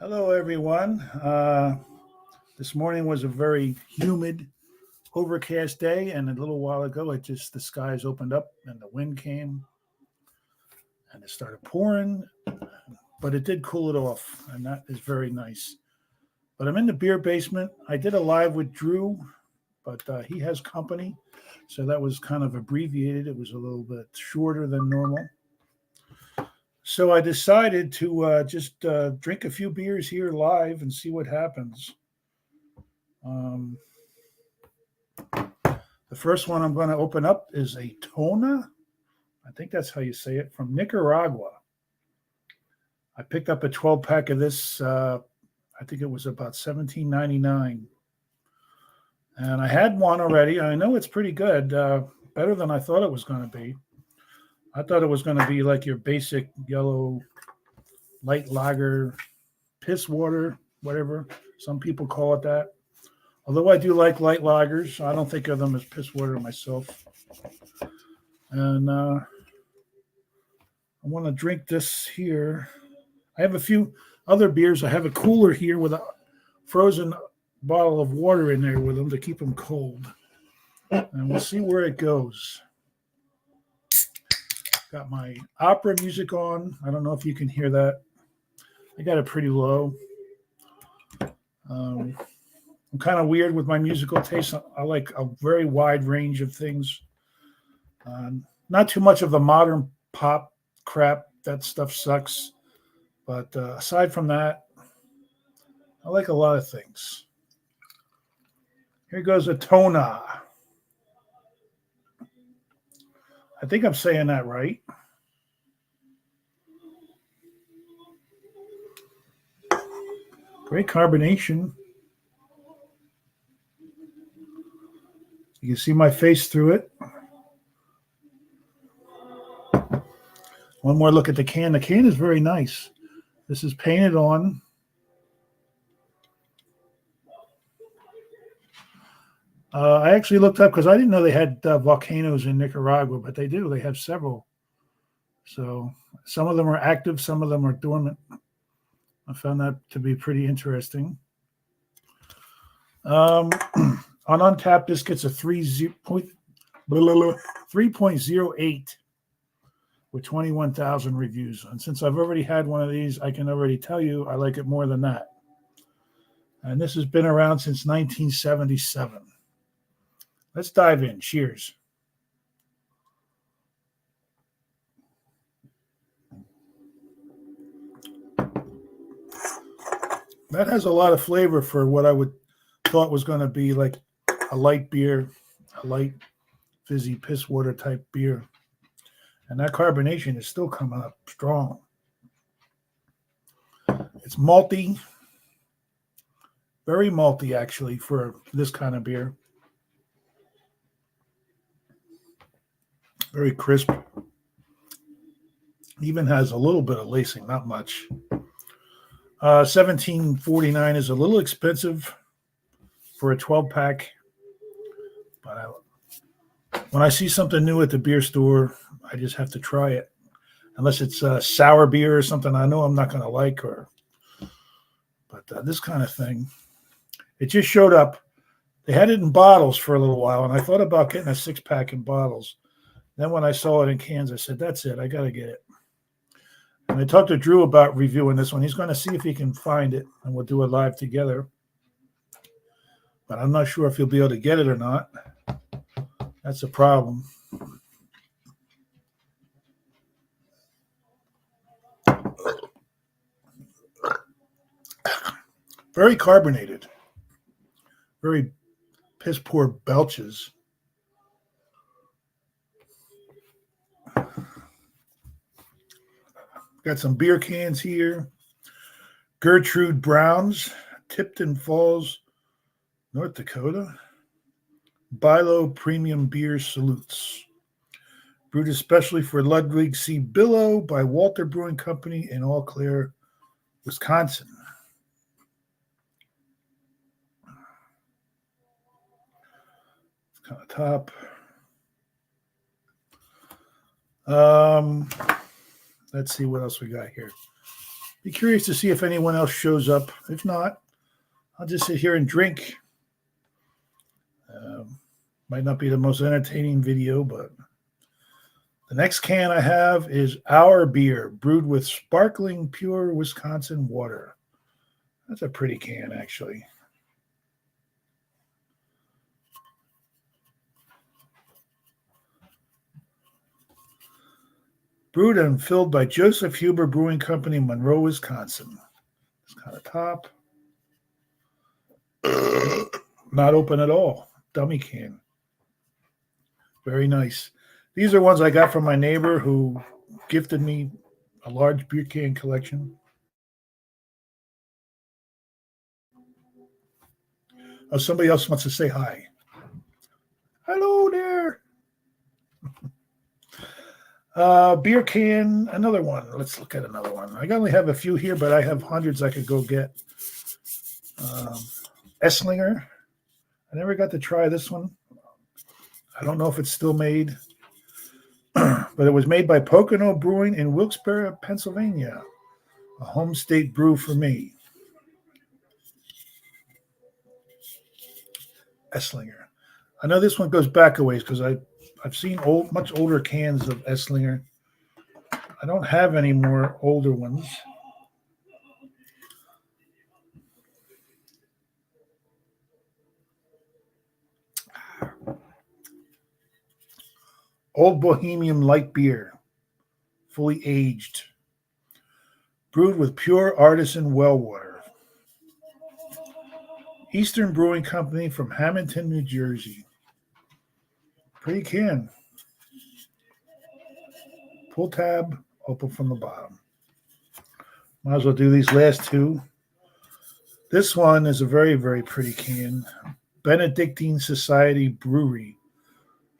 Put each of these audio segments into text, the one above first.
Hello, everyone. This morning was a very humid, overcast day, and a little while ago, the skies opened up and the wind came and it started pouring, but it did cool it off, and that is very nice. But I'm in the beer basement. I did a live with Drew, but he has company, so that was kind of abbreviated. It was a little bit shorter than normal. So I decided to just drink a few beers here live and see what happens. Um, The first one I'm going to open up is a Tona. I think that's how you say it, from Nicaragua. I picked up a 12 pack of this. I think it was about 17.99, and I had one already. I know it's pretty good, better than I thought it was going to be. I thought it was going to be like your basic yellow light lager, piss water, whatever some people call it that. Although I do like light lagers, I don't think of them as piss water myself. And I want to drink this here. I have a few other beers. I have a cooler here with a frozen bottle of water in there with them to keep them cold. And we'll see where it goes. Got my opera music on. I don't know if you can hear that. I got it pretty low. I'm kind of weird with my musical taste. I like a very wide range of things. Not too much of the modern pop crap. That stuff sucks. But aside from that, I like a lot of things. Here goes a Tona. I think I'm saying that right. Great carbonation. You can see my face through it. One more look at the can. The can is very nice. This is painted on. I actually looked up because I didn't know they had volcanoes in Nicaragua, but they do. They have several. So some of them are active, some of them are dormant. I found that to be pretty interesting. On Untapped, this gets a 3.08 with 21,000 reviews. And since I've already had one of these, I can already tell you I like it more than that. And this has been around since 1977. Let's dive in. Cheers. That has a lot of flavor for what I would thought was going to be like a light beer, a light fizzy piss water type beer. And that carbonation is still coming up strong. It's malty, very malty actually for this kind of beer. Very crisp. Even has a little bit of lacing, not much. 17.49 is a little expensive for a 12 pack, but when I see something new at the beer store, I just have to try it. Unless it's a sour beer or something I know I'm not going to like, but this kind of thing, it just showed up. They had it in bottles for a little while, and I thought about getting a 6 pack in bottles. Then when I saw it in cans, I said, "That's it. I got to get it." And I talked to Drew about reviewing this one. He's going to see if he can find it, and we'll do it live together. But I'm not sure if he'll be able to get it or not. That's a problem. Very carbonated. Very piss poor belches. Got some beer cans here. Gertrude Brown's, Tipton Falls, North Dakota. Bilo Premium Beer Salutes. Brewed especially for Ludwig C. Billow by Walter Brewing Company in Eau Claire, Wisconsin. Kind of top. Let's see what else we got here. Be curious to see if anyone else shows up. If not, I'll just sit here and drink. Might not be the most entertaining video, but the next can I have is Our Beer, brewed with sparkling pure Wisconsin water. That's a pretty can, actually. Brewed and filled by Joseph Huber Brewing Company, Monroe, Wisconsin. It's kind of top. Not open at all. Dummy can. Very nice. These are ones I got from my neighbor who gifted me a large beer can collection. Oh, somebody else wants to say hi. Hello there. Beer can, another one. Let's look at another one. I only have a few here, but I have hundreds I could go get. Esslinger. I never got to try this one. I don't know if it's still made, but it was made by Pocono Brewing in Wilkes-Barre, Pennsylvania. A home state brew for me. Esslinger. I know this one goes back a ways because I've seen much older cans of Esslinger. I don't have any more older ones. Old Bohemian light beer, fully aged, brewed with pure artisan well water. Eastern Brewing Company from Hamilton, New Jersey. Pretty can. Pull tab, open from the bottom. Might as well do these last two. This one is a very, very pretty can. Benedictine Society Brewery,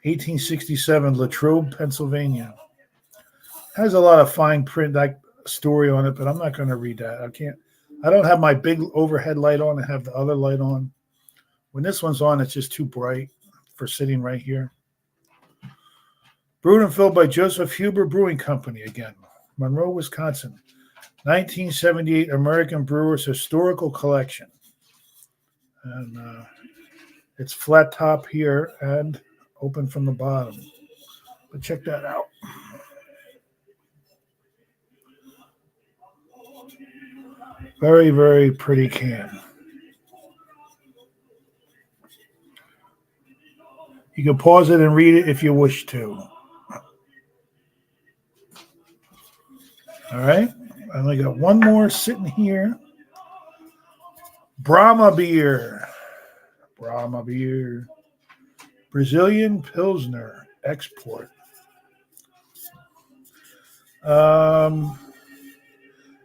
1867, Latrobe, Pennsylvania. Has a lot of fine print like story on it, but I'm not going to read that. I don't have my big overhead light on. I have the other light on. When this one's on, it's just too bright for sitting right here. Brewed and filled by Joseph Huber Brewing Company again, Monroe, Wisconsin. 1978 American Brewers Historical Collection. And it's flat top here and open from the bottom. But check that out. Very, very pretty can. You can pause it and read it if you wish to. All right. I only got one more sitting here. Brahma beer. Brahma beer. Brazilian Pilsner export.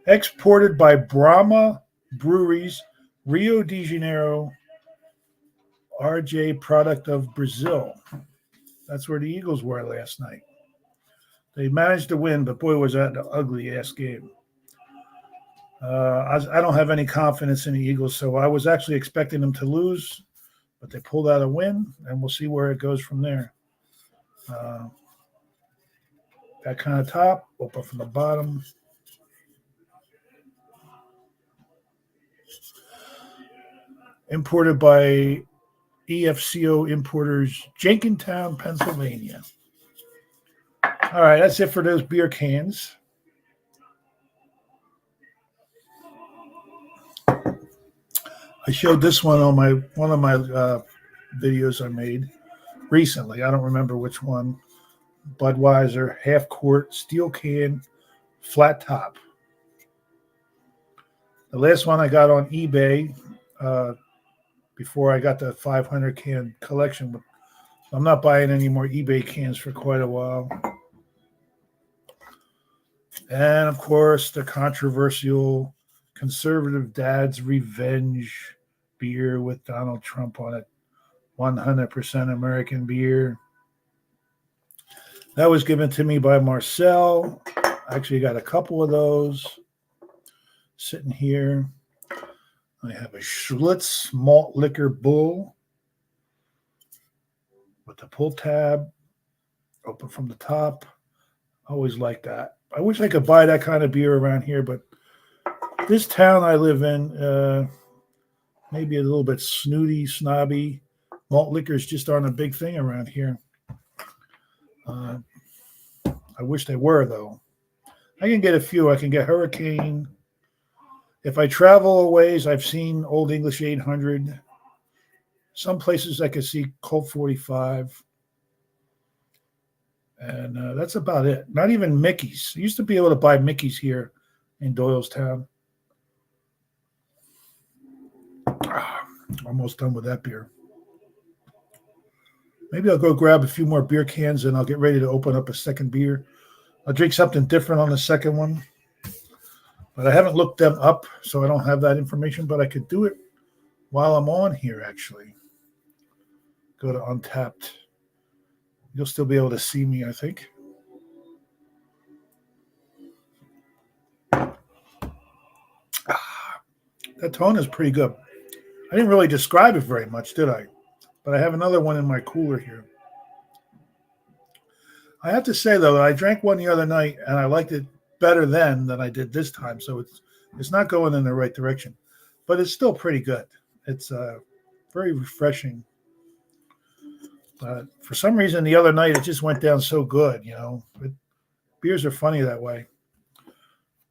Exported by Brahma Breweries, Rio de Janeiro, RJ product of Brazil. That's where the Eagles were last night. They managed to win, but boy, was that an ugly-ass game. I don't have any confidence in the Eagles, so I was actually expecting them to lose, but they pulled out a win, and we'll see where it goes from there. That kind of top, open from the bottom. Imported by EFCO Importers, Jenkintown, Pennsylvania. All right, that's it for those beer cans. I showed this one on one of my videos I made recently. I don't remember which one. Budweiser, half quart, steel can, flat top. The last one I got on eBay before I got the 500 can collection. But I'm not buying any more eBay cans for quite a while. And, of course, the controversial Conservative Dad's Revenge beer with Donald Trump on it. 100% American beer. That was given to me by Marcel. I actually got a couple of those sitting here. I have a Schlitz malt liquor bull with the pull tab, open from the top. Always like that. I wish I could buy that kind of beer around here, but This town I live in, maybe a little bit snooty, snobby. Malt liquors just aren't a big thing around here. Uh, I wish they were, though. I can get a few. I can get Hurricane. If I travel a ways, I've seen Old English 800. Some places I could see Colt 45. And that's about it. Not even Mickey's. I used to be able to buy Mickey's here in Doylestown. Almost done with that beer. Maybe I'll go grab a few more beer cans and I'll get ready to open up a second beer. I'll drink something different on the second one. But I haven't looked them up, so I don't have that information. But I could do it while I'm on here, actually. Go to Untappd. You'll still be able to see me, I think. That tone is pretty good. I didn't really describe it very much, did I? But I have another one in my cooler here. I have to say, though, that I drank one the other night, and I liked it better then than I did this time. So it's not going in the right direction. But it's still pretty good. It's very refreshing. But for some reason, the other night, it just went down so good, you know. Beers are funny that way.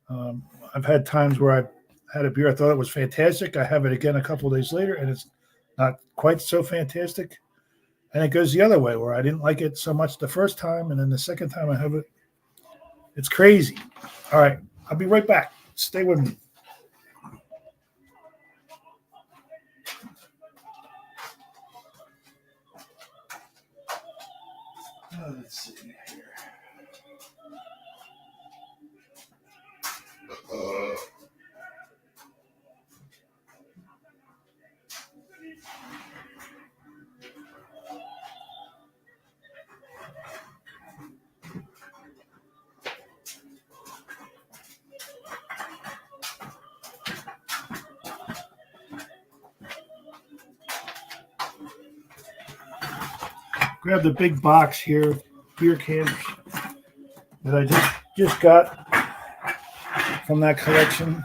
I've had times where I've had a beer, I thought it was fantastic. I have it again a couple of days later, and it's not quite so fantastic. And it goes the other way, where I didn't like it so much the first time, and then the second time I have it, it's crazy. All right, I'll be right back. Stay with me. Let's see here. Grab the big box here, beer cans that I just got from that collection.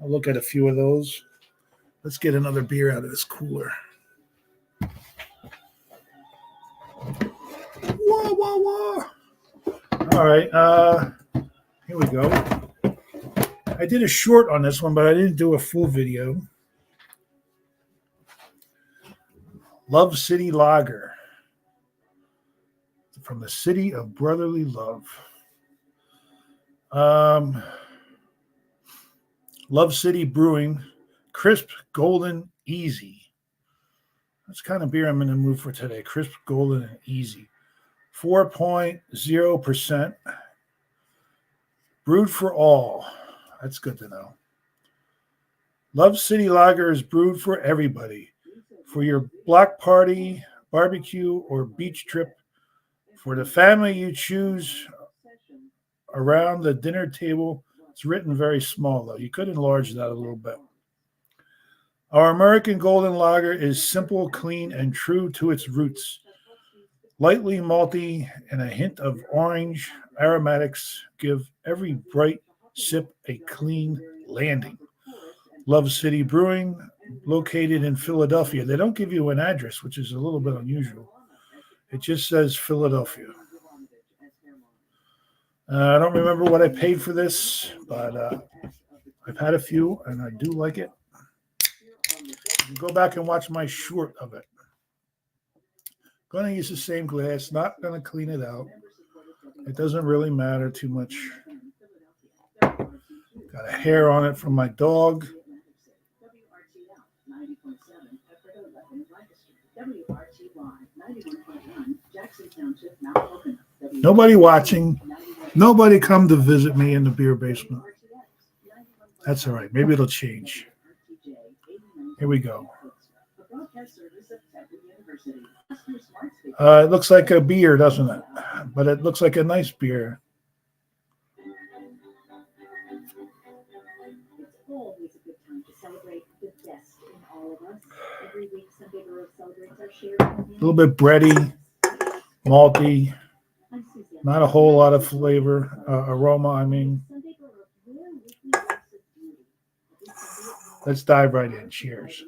I'll look at a few of those. Let's get another beer out of this cooler. Whoa, whoa, whoa. All right, here we go. I did a short on this one, but I didn't do a full video. Love City Lager. From the city of brotherly love. Love City Brewing, Crisp Golden Easy. That's the kind of beer I'm in the mood for today. Crisp Golden and Easy. 4.0%. Brewed for all. That's good to know. Love City Lager is brewed for everybody. For your block party, barbecue, or beach trip. For the family you choose around the dinner table. It's written very small, though. You could enlarge that a little bit. Our American Golden Lager is simple, clean, and true to its roots. Lightly malty and a hint of orange aromatics give every bright sip a clean landing. Love City Brewing, located in Philadelphia. They don't give you an address, which is a little bit unusual. It just says Philadelphia. I don't remember what I paid for this, but I've had a few, and I do like it. You can go back and watch my short of it. Going to use the same glass, not going to clean it out. It doesn't really matter too much. Got a hair on it from my dog. Nobody watching. Nobody come to visit me in the beer basement. That's all right. Maybe it'll change. Here we go. It looks like a beer, doesn't it? But it looks like a nice beer. A little bit bready, malty, not a whole lot of flavor, aroma, I mean. Let's dive right in. Cheers.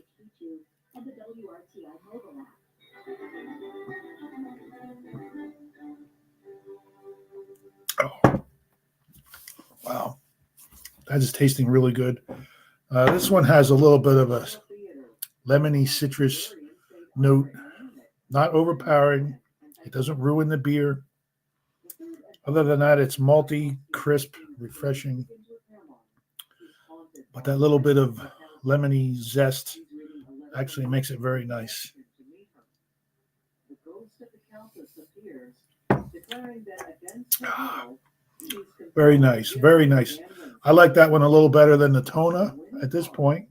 Oh, wow. That is tasting really good. This one has a little bit of a lemony citrus note, not overpowering. It doesn't ruin the beer. Other than that, it's malty, crisp, refreshing. But that little bit of lemony zest actually makes it very nice. Very nice, very nice. I like that one a little better than the Tona at this point,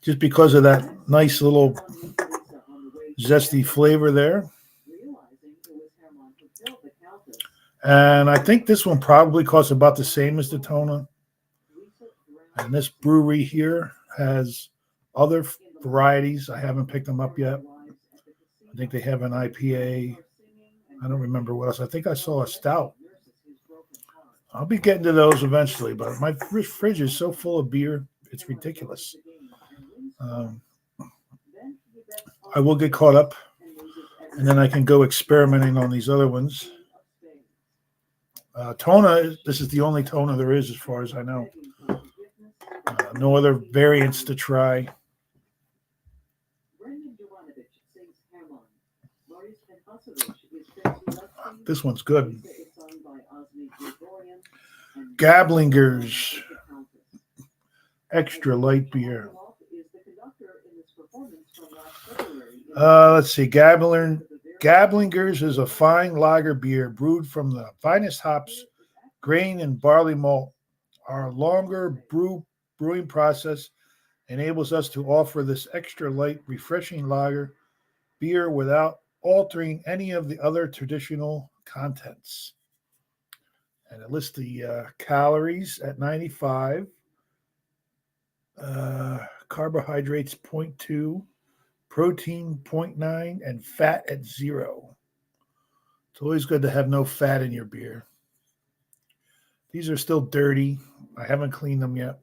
just because of that nice little zesty flavor there. And I think this one probably costs about the same as the Tona. And this brewery here has other varieties. I haven't picked them up yet. I think they have an IPA. I don't remember what else. I think I saw a stout. I'll be getting to those eventually, but my fridge is so full of beer, it's ridiculous. I will get caught up, and then I can go experimenting on these other ones. Tona, this is the only Tona there is as far as I know. No other variants to try. This one's good. Gablinger's extra light beer. Let's see. Gablinger's is a fine lager beer brewed from the finest hops, grain, and barley malt. Our longer brewing process enables us to offer this extra light, refreshing lager beer without altering any of the other traditional contents. And it lists the calories at 95, carbohydrates 0.2, protein 0.9, and fat at 0. It's always good to have no fat in your beer. These are still dirty. I haven't cleaned them yet.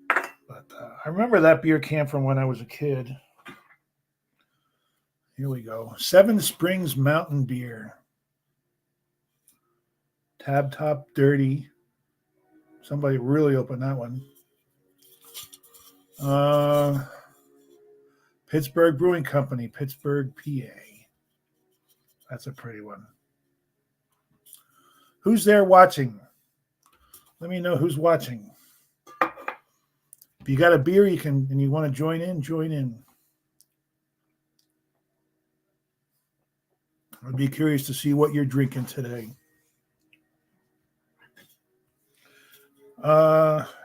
But I remember that beer can from when I was a kid. Here we go. Seven Springs Mountain Beer. Tab top dirty. Somebody really opened that one. Pittsburgh Brewing Company, Pittsburgh, PA. That's a pretty one. Who's there watching? Let me know who's watching. If you got a beer and you want to join in, join in. I'd be curious to see what you're drinking today.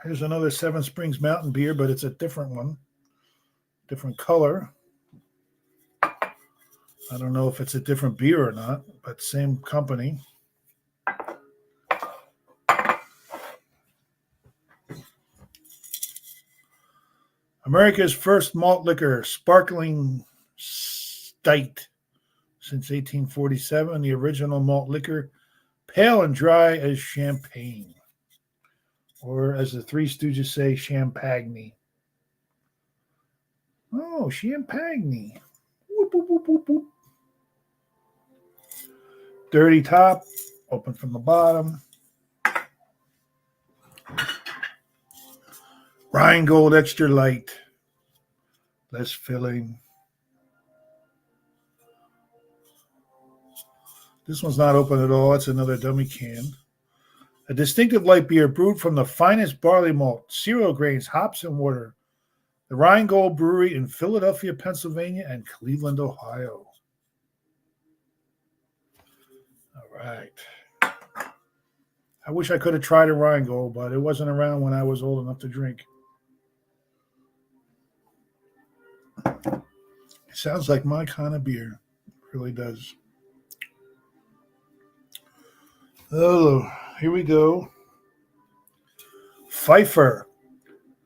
Here's another Seven Springs Mountain Beer, but it's a different one. Different color. I don't know if it's a different beer or not, but same company. America's first malt liquor, sparkling Stite. Since 1847, the original malt liquor, pale and dry as champagne. Or as the Three Stooges say, champagne. Oh, champagne. Whoop, whoop, whoop, whoop, whoop. Dirty top, open from the bottom. Rheingold extra light. Less filling. This one's not open at all. It's another dummy can. A distinctive light beer brewed from the finest barley malt, cereal grains, hops, and water. The Rheingold Brewery in Philadelphia, Pennsylvania, and Cleveland, Ohio. All right. I wish I could have tried a Rheingold, but it wasn't around when I was old enough to drink. It sounds like my kind of beer. It really does. Oh, here we go. Pfeiffer.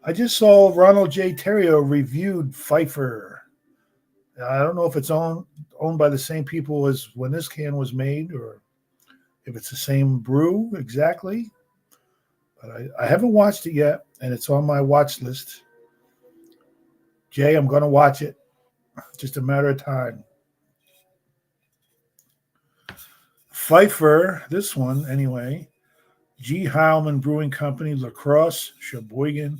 I just saw Ronald J. Terrio reviewed Pfeiffer. I don't know if it's owned by the same people as when this can was made, or if it's the same brew exactly, but I haven't watched it yet, and it's on my watch list. Jay, I'm going to watch it. Just a matter of time. Pfeiffer, this one anyway. G. Heilman Brewing Company, La Crosse, Sheboygan,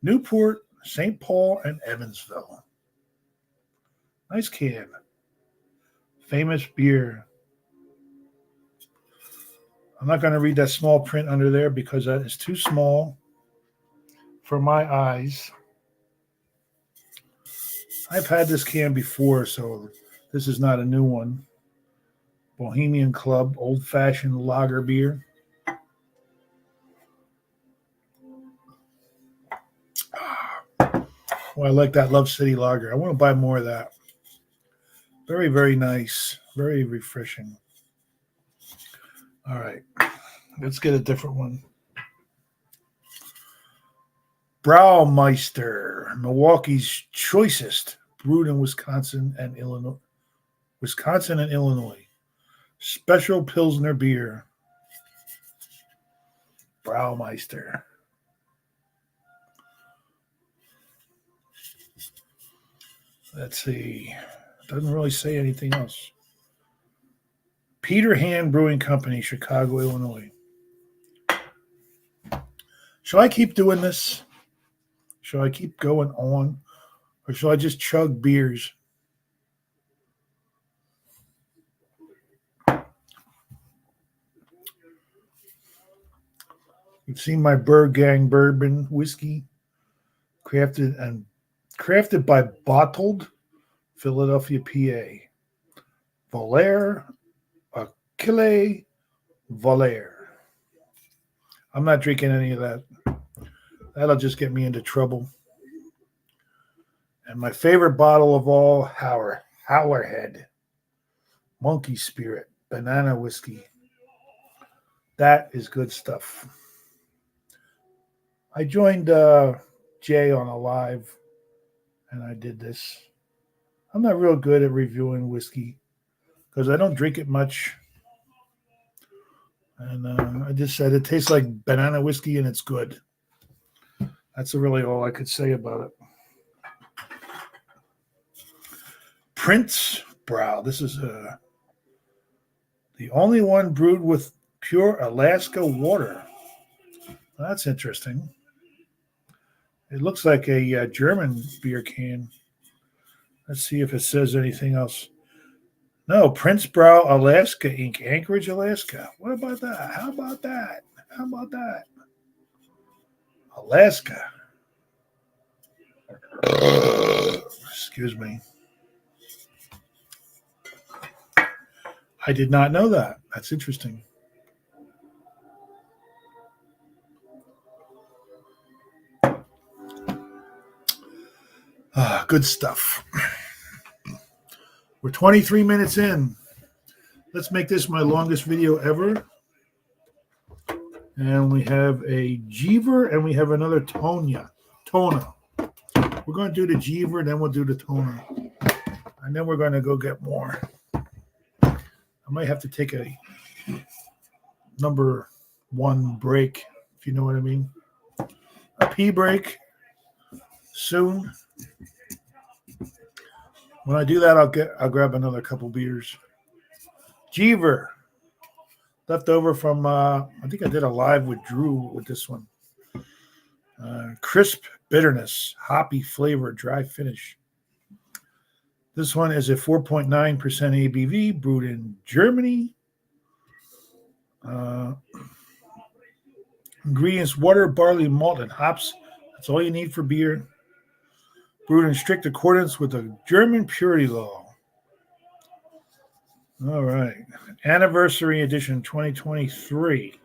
Newport, St. Paul, and Evansville. Nice can. Famous beer. I'm not going to read that small print under there because that is too small for my eyes. I've had this can before, so this is not a new one. Bohemian Club, old-fashioned lager beer. Oh, I like that Love City Lager. I want to buy more of that. Very, very nice. Very refreshing. All right. Let's get a different one. Braumeister, Milwaukee's choicest, brewed in Wisconsin and Illinois. Special Pilsner beer. Braumeister. Let's see. Doesn't really say anything else. Peter Hand Brewing Company, Chicago, Illinois. Shall I keep doing this? Shall I keep going on? Or shall I just chug beers? You've seen my Bird Gang bourbon whiskey, crafted by Bottled, Philadelphia, PA. Valère, Achille Valère. I'm not drinking any of that. That'll just get me into trouble. And my favorite bottle of all, Howlerhead, Monkey Spirit, banana whiskey. That is good stuff. I joined Jay on a live, and I did this. I'm not real good at reviewing whiskey because I don't drink it much. And I just said it tastes like banana whiskey, and it's good. That's really all I could say about it. Prince Brow. This is the only one brewed with pure Alaska water. Well, that's interesting. It looks like a German beer can. Let's see if it says anything else. No, Prince Brow, Alaska Inc., Anchorage, Alaska. What about that? How about that? How about that? Alaska. Excuse me. I did not know that. That's interesting. Good stuff. We're 23 minutes in. Let's make this my longest video ever. And we have a Jeever and we have another Tona. We're going to do the Jeever, then we'll do the Tona. And then we're going to go get more. I might have to take a number one break, if you know what I mean. A pee break soon. When I do that, I'll grab another couple beers. Jeever, left over from I think I did a live with Drew with this one. Crisp bitterness, hoppy flavor, dry finish. This one is a 4.9% ABV, brewed in Germany. Ingredients: water, barley, malt, and hops. That's all you need for beer. Brewed in strict accordance with the German purity law. All right. Anniversary edition 2023.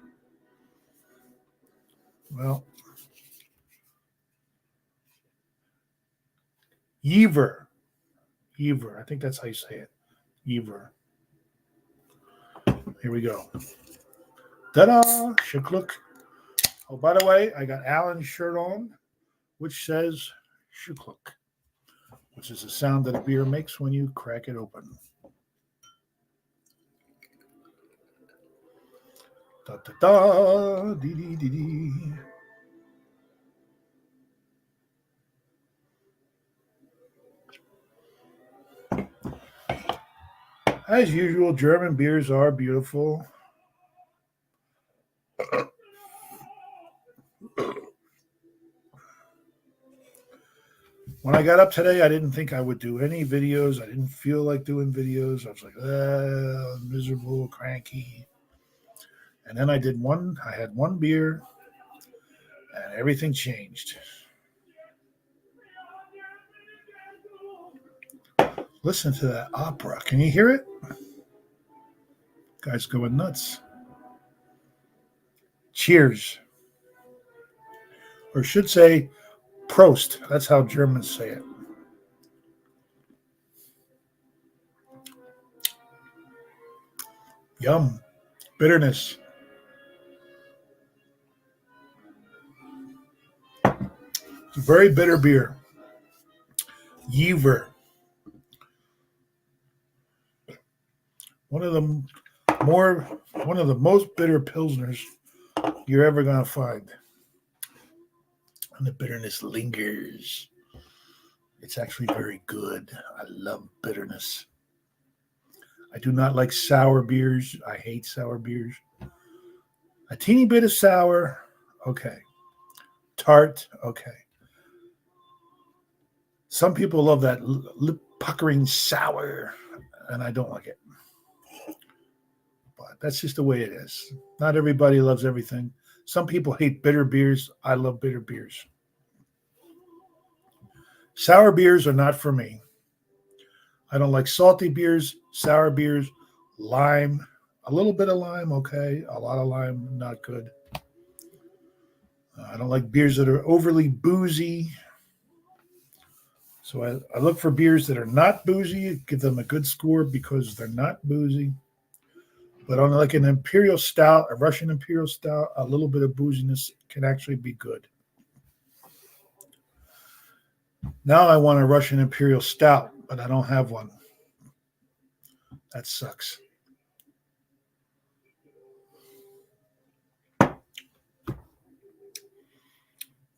Well, Jeever. I think that's how you say it. Jeever. Here we go. Ta-da! Shukluk. Oh, by the way, I got Alan's shirt on, which says Shukluk, which is the sound that a beer makes when you crack it open. Da da da, dee dee dee dee. As usual, German beers are beautiful. When I got up today, I didn't think I would do any videos. I didn't feel like doing videos. I was like, miserable, cranky. And then I had one beer, and everything changed. Listen to that opera. Can you hear it? Guy's going nuts. Cheers. Or should say Prost. That's how Germans say it. Yum. Bitterness. It's a very bitter beer. Jever. One of the most bitter pilsners you're ever going to find. And the bitterness lingers. It's actually very good. I love bitterness. I do not like sour beers. I hate sour beers. A teeny bit of sour, okay. Tart, okay. Some people love that lip puckering sour, and I don't like it. But that's just the way it is. Not everybody loves everything. Some people hate bitter beers. I love bitter beers. Sour beers are not for me. I don't like salty beers, sour beers, lime. A little bit of lime, okay. A lot of lime, not good. I don't like beers that are overly boozy. So I look for beers that are not boozy, give them a good score because they're not boozy. But on like an imperial stout, a Russian imperial stout, a little bit of booziness can actually be good. Now I want a Russian imperial stout, but I don't have one. That sucks.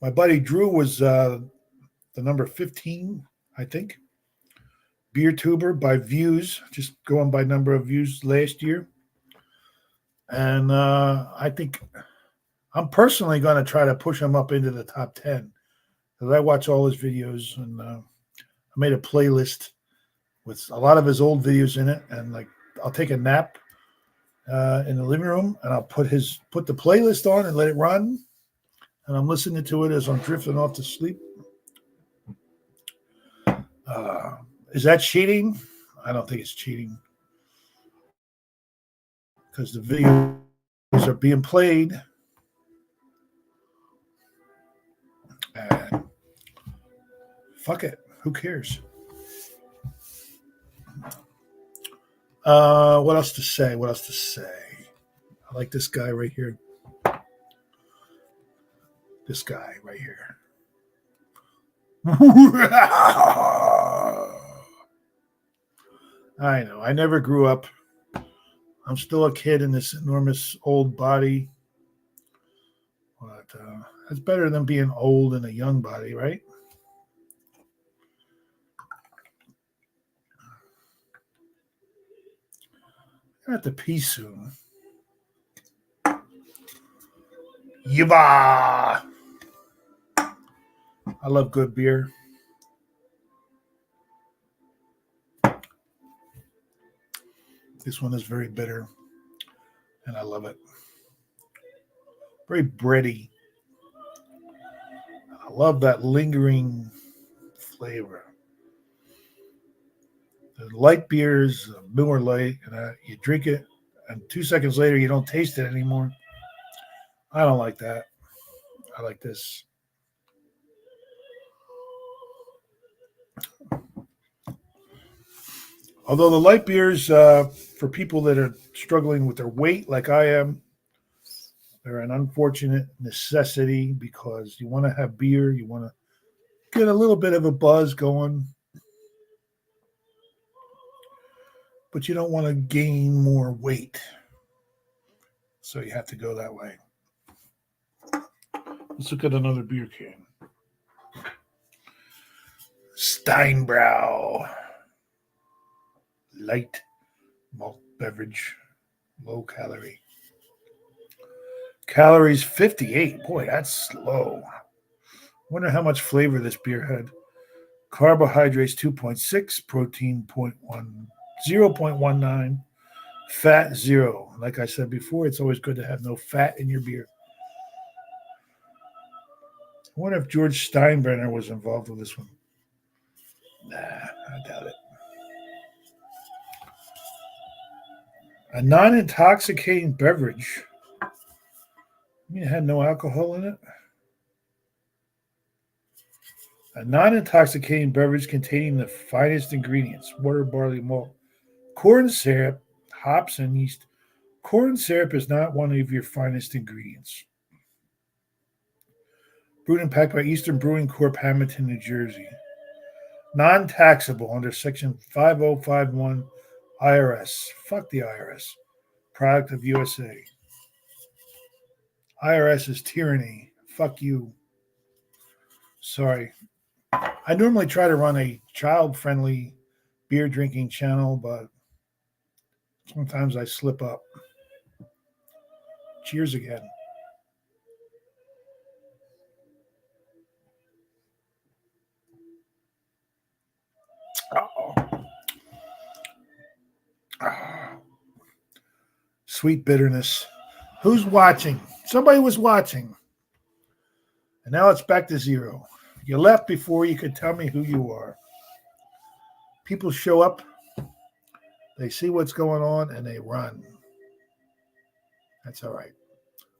My buddy Drew was the number 15, I think. Beer tuber by views, just going by number of views last year. And I think I'm personally going to try to push him up into the top 10. Because I watch all his videos, and I made a playlist with a lot of his old videos in it. And like, I'll take a nap in the living room, and I'll put the playlist on and let it run. And I'm listening to it as I'm drifting off to sleep. Is that cheating? I don't think it's cheating because the videos are being played. And fuck it. Who cares? What else to say? I like this guy right here. This guy right here. I know. I never grew up. I'm still a kid in this enormous old body. But that's better than being old in a young body, right? I have to pee soon. Yiba! I love good beer. This one is very bitter, and I love it. Very bready. I love that lingering flavor. The light beers, Miller Lite, and you drink it, and 2 seconds later you don't taste it anymore. I don't like that. I like this. Although the light beers, for people that are struggling with their weight, like I am, they're an unfortunate necessity because you want to have beer, you want to get a little bit of a buzz going, but you don't want to gain more weight. So you have to go that way. Let's look at another beer can. Steinbrau. Light malt beverage. Low calorie. Calories 58. Boy, that's low. Wonder how much flavor this beer had. Carbohydrates 2.6, protein 0.19, fat 0. Like I said before, it's always good to have no fat in your beer. I wonder if George Steinbrenner was involved with this one. Nah, I doubt it. A non-intoxicating beverage. You mean it had no alcohol in it? A non-intoxicating beverage containing the finest ingredients: water, barley, malt, corn syrup, hops, and yeast. Corn syrup is not one of your finest ingredients. Brewed and packed by Eastern Brewing Corp., Hamilton, New Jersey. Non-taxable under Section 5051 IRS. Fuck the IRS. Product of USA. IRS is tyranny. Fuck you. Sorry. I normally try to run a child-friendly beer drinking channel, but sometimes I slip up. Cheers again. Oh. Sweet bitterness. Who's watching? Somebody was watching. And now it's back to zero. You left before you could tell me who you are. People show up, they see what's going on, and they run. That's all right.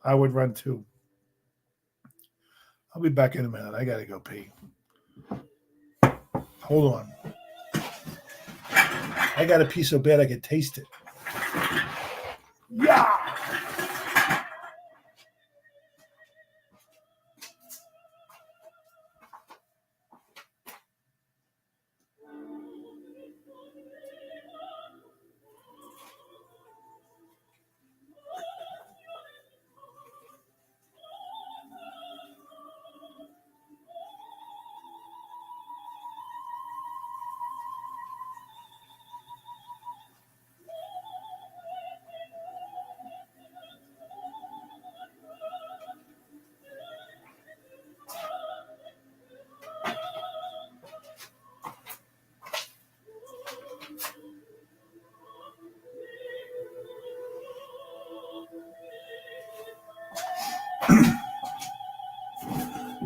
I would run too. I'll be back in a minute. I got to go pee. Hold on. I got a pee so bad I could taste it. Yeah.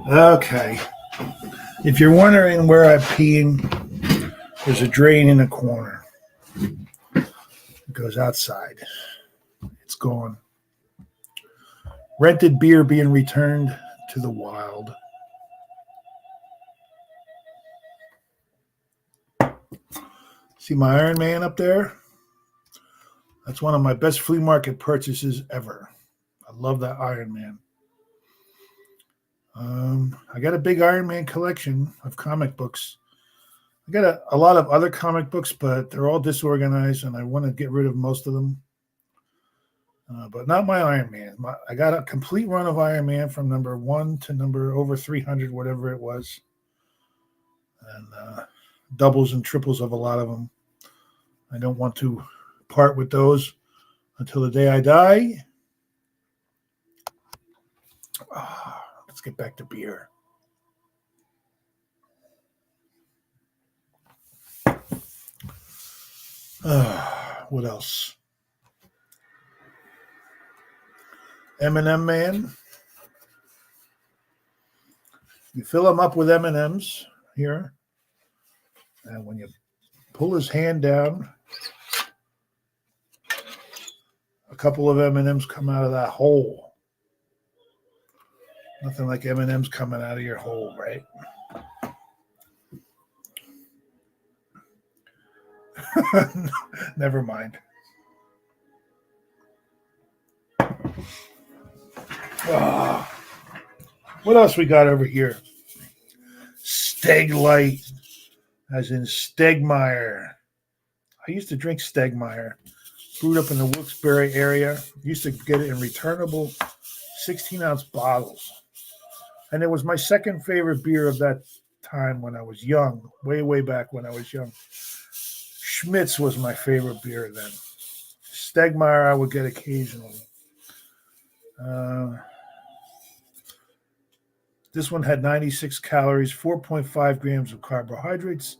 Okay. If you're wondering where I'm peeing, there's a drain in the corner. It goes outside. It's gone. Rented beer being returned to the wild. See my Iron Man up there? That's one of my best flea market purchases ever. I love that Iron Man. I got a big Iron Man collection of comic books. I got a lot of other comic books, but they're all disorganized, and I want to get rid of most of them. But not my Iron Man. I got a complete run of Iron Man from number 1 to number over 300, whatever it was. And doubles and triples of a lot of them. I don't want to part with those until the day I die. Let's get back to beer. What else? M&M Man. You fill him up with M&Ms here. And when you pull his hand down, a couple of M&Ms come out of that hole. Nothing like M&Ms coming out of your hole, right? Never mind. What else we got over here? Steglight, as in Stegmeyer. I used to drink Stegmeyer, brewed up in the Wilkes-Barre area. Used to get it in returnable 16-ounce bottles. And it was my second favorite beer of that time when I was young, way back when I was young. Schmitz was my favorite beer then. Stegmaier I would get occasionally. This one had 96 calories, 4.5 grams of carbohydrates,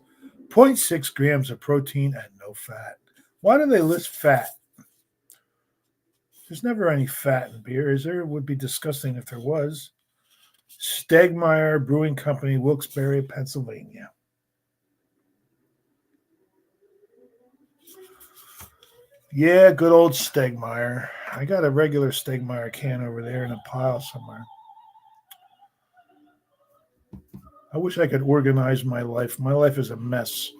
0.6 grams of protein, and no fat. Why do they list fat? There's never any fat in beer, is there? It would be disgusting if there was. Stegmaier Brewing Company, Wilkes-Barre, Pennsylvania. Yeah, good old Stegmaier. I got a regular Stegmaier can over there in a pile somewhere. I wish I could organize my life. My life is a mess.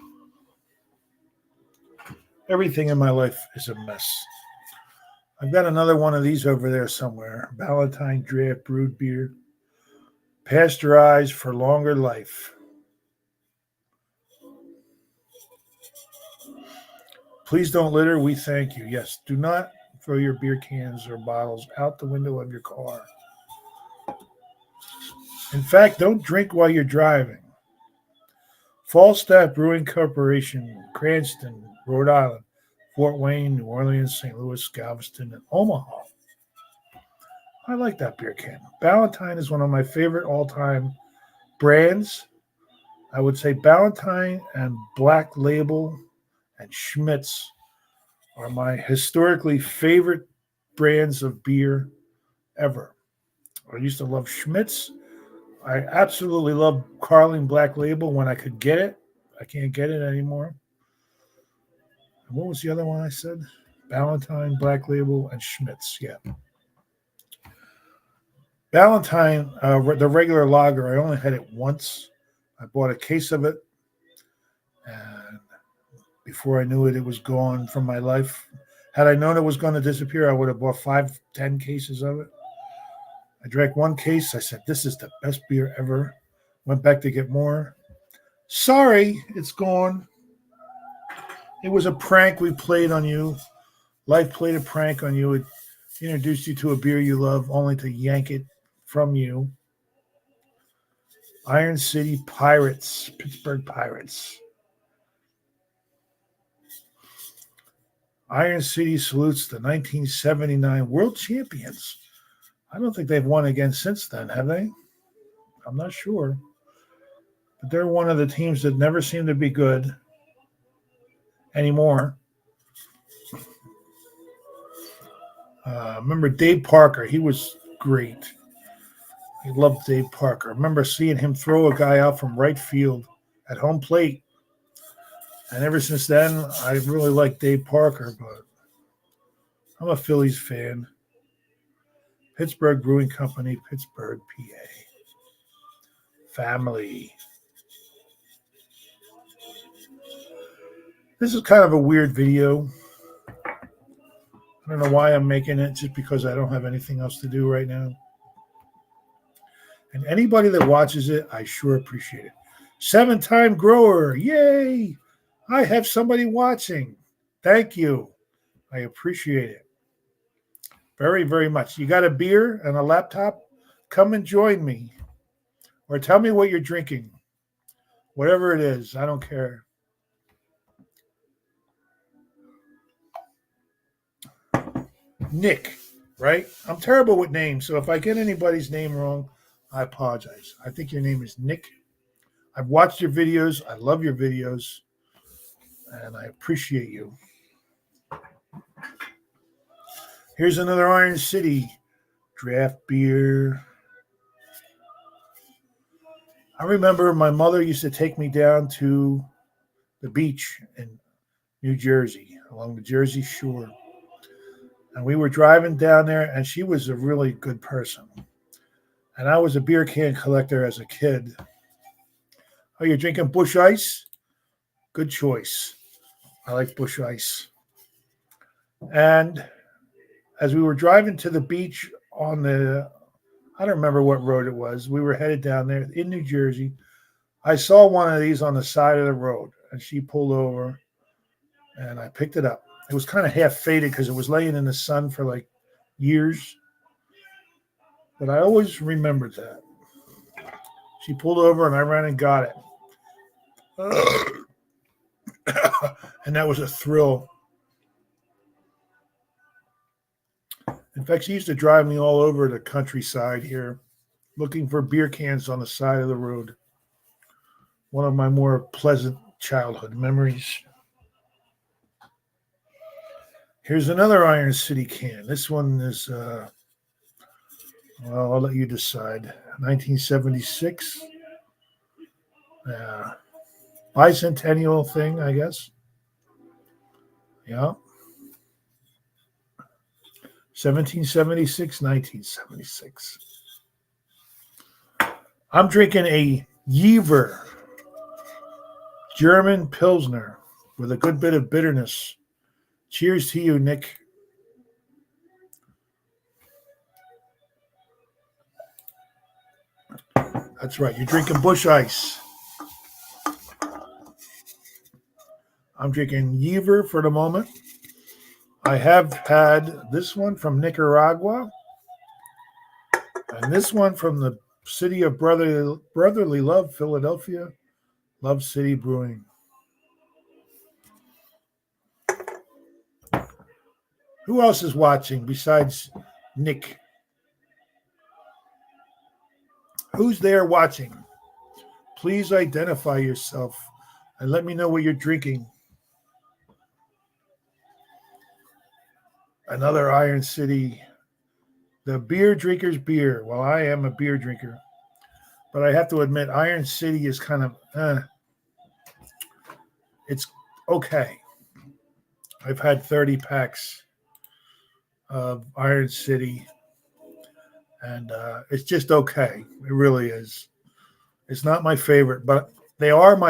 Everything in my life is a mess. I've got another one of these over there somewhere. Ballantine Draft Brewed Beer. Pasteurized for longer life. Please don't litter. We thank you. Yes, do not throw your beer cans or bottles out the window of your car. In fact, don't drink while you're driving. Falstaff Brewing Corporation, Cranston, Rhode Island, Fort Wayne, New Orleans, St. Louis, Galveston, and Omaha. I like that beer can. Ballantine is one of my favorite all-time brands. I would say Ballantine and Black Label and Schmitz are my historically favorite brands of beer ever. I used to love Schmitz. I absolutely love Carling Black Label when I could get it. I can't get it anymore. And what was the other one I said? Ballantine, Black Label, and Schmitz. Yeah. Ballantine, the regular lager, I only had it once. I bought a case of it. And before I knew it, it was gone from my life. Had I known it was going to disappear, I would have bought 5, 10 cases of it. I drank one case. I said, this is the best beer ever. Went back to get more. Sorry, it's gone. It was a prank we played on you. Life played a prank on you. It introduced you to a beer you love, only to yank it from you. Iron City Pirates, Pittsburgh Pirates. Iron City salutes the 1979 world champions. I don't think they've won again since then, have they? I'm not sure. But they're one of the teams that never seem to be good anymore. Remember Dave Parker? He was great. I loved Dave Parker. I remember seeing him throw a guy out from right field at home plate. And ever since then, I really like Dave Parker, but I'm a Phillies fan. Pittsburgh Brewing Company, Pittsburgh, PA. Family. This is kind of a weird video. I don't know why I'm making it, just because I don't have anything else to do right now. And anybody that watches it, I sure appreciate it. 7-time grower. Yay! I have somebody watching. Thank you. I appreciate it. Very, very much. You got a beer and a laptop? Come and join me. Or tell me what you're drinking. Whatever it is, I don't care. Nick, right? I'm terrible with names, so if I get anybody's name wrong, I apologize. I think your name is Nick. I've watched your videos. I love your videos. And I appreciate you. Here's another Iron City draft beer. I remember my mother used to take me down to the beach in New Jersey, along the Jersey Shore. And we were driving down there, and she was a really good person. And I was a beer can collector as a kid. Oh, you're drinking Busch Ice? Good choice. I like Busch Ice. And as we were driving to the beach on the, I don't remember what road it was. We were headed down there in New Jersey. I saw one of these on the side of the road, and she pulled over, and I picked it up. It was kind of half faded because it was laying in the sun for like years. But I always remembered that. She pulled over and I ran and got it. And that was a thrill. In fact, she used to drive me all over the countryside here, looking for beer cans on the side of the road. One of my more pleasant childhood memories. Here's another Iron City can. This one is, well, I'll let you decide. 1976. Bicentennial thing, I guess. Yeah. 1776, 1976. I'm drinking a Jever German Pilsner with a good bit of bitterness. Cheers to you, Nick. That's right. You're drinking Busch Ice. I'm drinking Jever for the moment. I have had this one from Nicaragua and this one from the city of brotherly love, Philadelphia, Love City Brewing. Who else is watching besides Nick? Who's there watching? Please identify yourself and let me know what you're drinking. Another Iron City, the beer drinker's beer. Well, I am a beer drinker, but I have to admit, Iron City is kind of, it's okay. I've had 30 packs of Iron City, and it's just okay. It really is. It's not my favorite, but they are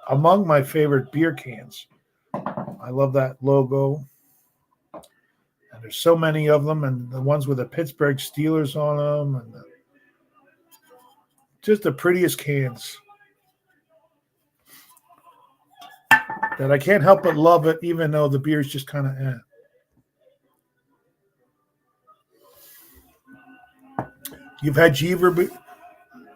among my favorite beer cans. I love that logo. And there's so many of them, and the ones with the Pittsburgh Steelers on them, and just the prettiest cans. That I can't help but love it, even though the beer's just kind of You've had Jever, but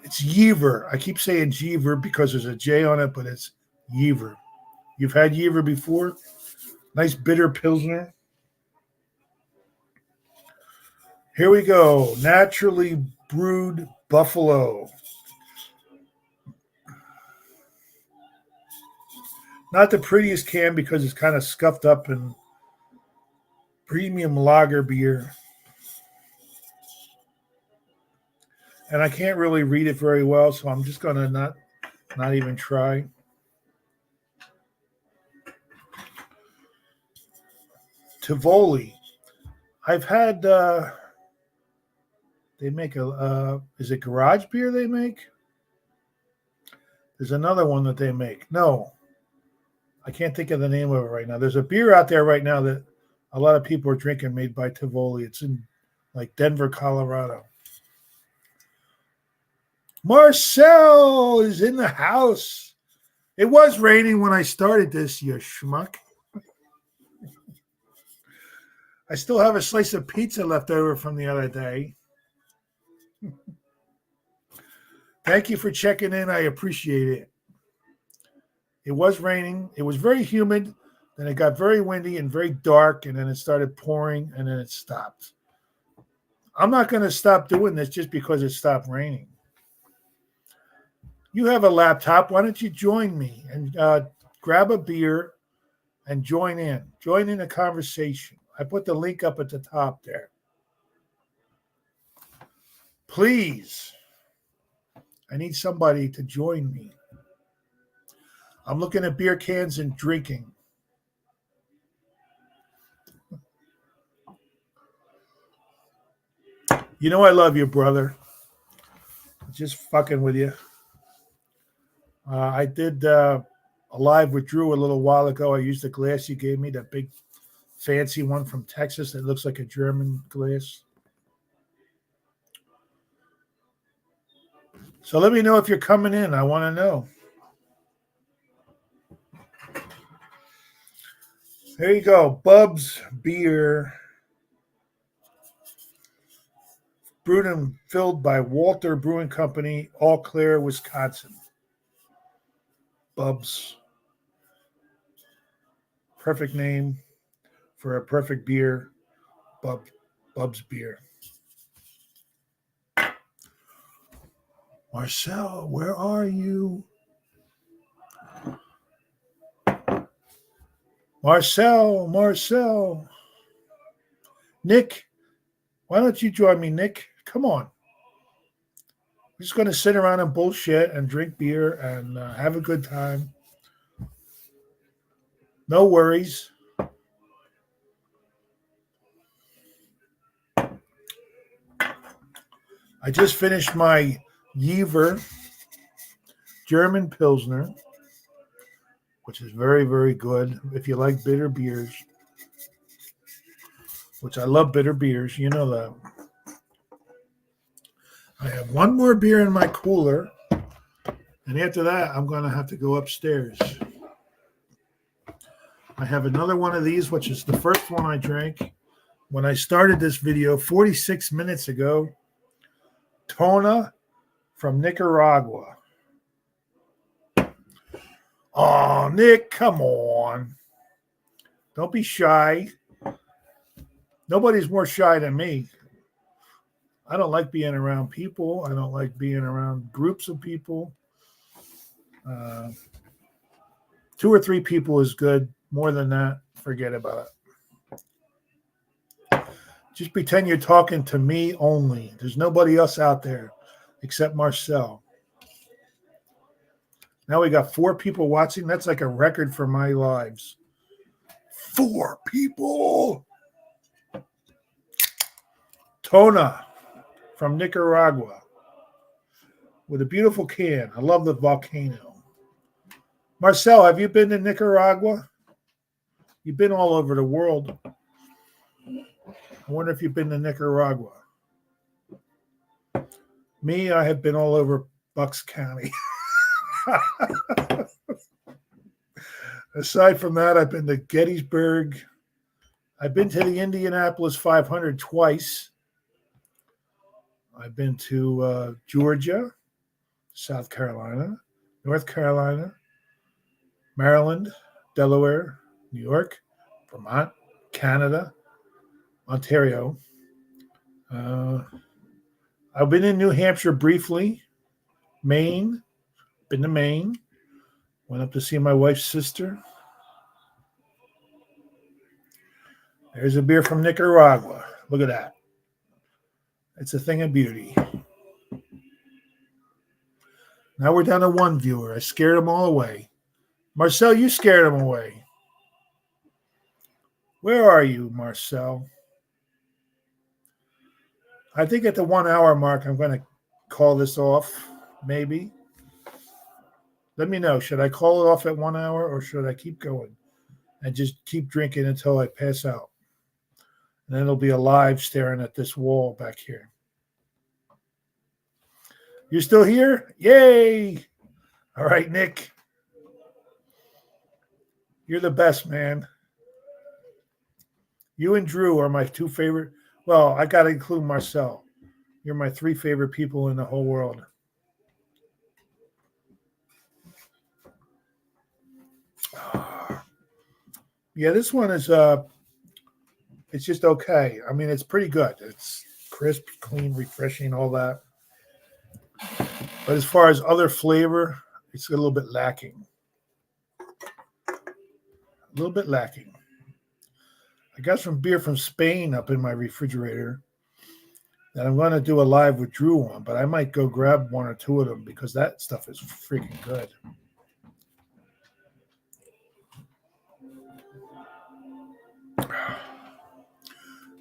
it's Jever. I keep saying Jever because there's a J on it, but it's Jever. You've had Jever before? Nice bitter Pilsner. Here we go. Naturally brewed Buffalo. Not the prettiest can because it's kind of scuffed up in premium lager beer. And I can't really read it very well, so I'm just going to not even try. Tivoli. I've had, they make is it garage beer they make? There's another one that they make. No, I can't think of the name of it right now. There's a beer out there right now that a lot of people are drinking made by Tivoli. It's in like Denver, Colorado. Marcel is in the house. It was raining when I started this, you schmuck. I still have a slice of pizza left over from the other day. Thank you for checking in. I appreciate it. It was raining. It was very humid. Then it got very windy and very dark, and then it started pouring, and then it stopped. I'm not going to stop doing this just because it stopped raining. You have a laptop. Why don't you join me and grab a beer and join in? Join in the conversation. I put the link up at the top there. Please. I need somebody to join me. I'm looking at beer cans and drinking. You know I love you, brother. Just fucking with you. I did a live with Drew a little while ago. I used the glass you gave me, that big fancy one from Texas that looks like a German glass. So let me know if you're coming in. I want to know. There you go. Bub's Beer. Brewed and filled by Walter Brewing Company, Eau Claire, Wisconsin. Bub's. Perfect name for a perfect beer. Bub's Beer. Marcel, where are you? Marcel. Nick, why don't you join me, Nick? Come on. We're just going to sit around and bullshit and drink beer and have a good time. No worries. I just finished my Jever German Pilsner, which is very, very good if you like bitter beers, which I love bitter beers. You know that. I have one more beer in my cooler, and after that, I'm going to have to go upstairs. I have another one of these, which is the first one I drank when I started this video 46 minutes ago. Tona from Nicaragua. Oh, Nick, come on. Don't be shy. Nobody's more shy than me. I don't like being around people. I don't like being around groups of people. 2 or 3 people is good. More than that, forget about it. Just pretend you're talking to me only. There's nobody else out there except Marcel. Now we got 4 people watching. That's like a record for my lives. 4 people. Tona from Nicaragua with a beautiful can. I love the volcano. Marcel, have you been to Nicaragua? You've been all over the world. I wonder if you've been to Nicaragua. Me, I have been all over Bucks County. Aside from that, I've been to Gettysburg. I've been to the Indianapolis 500 twice. I've been to Georgia, South Carolina, North Carolina, Maryland, Delaware, New York, Vermont, Canada, Ontario. I've been in New Hampshire briefly, Maine, been to Maine, went up to see my wife's sister. There's a beer from Nicaragua. Look at that. It's a thing of beauty. Now we're down to 1 viewer. I scared them all away. Marcel, you scared them away. Where are you, Marcel? I think at the 1 hour mark, I'm going to call this off, maybe. Let me know. Should I call it off at 1 hour or should I keep going and just keep drinking until I pass out? And then it'll be alive staring at this wall back here. You still here? Yay! All right, Nick. You're the best, man. You and Drew are my 2 favorite. Well, I got to include Marcel. You're my 3 favorite people in the whole world. Yeah, this one is it's just okay. I mean, it's pretty good. It's crisp, clean, refreshing, all that. But as far as other flavor, it's a little bit lacking. A little bit lacking. I got some beer from Spain up in my refrigerator that I'm going to do a live with Drew on, but I might go grab 1 or 2 of them because that stuff is freaking good.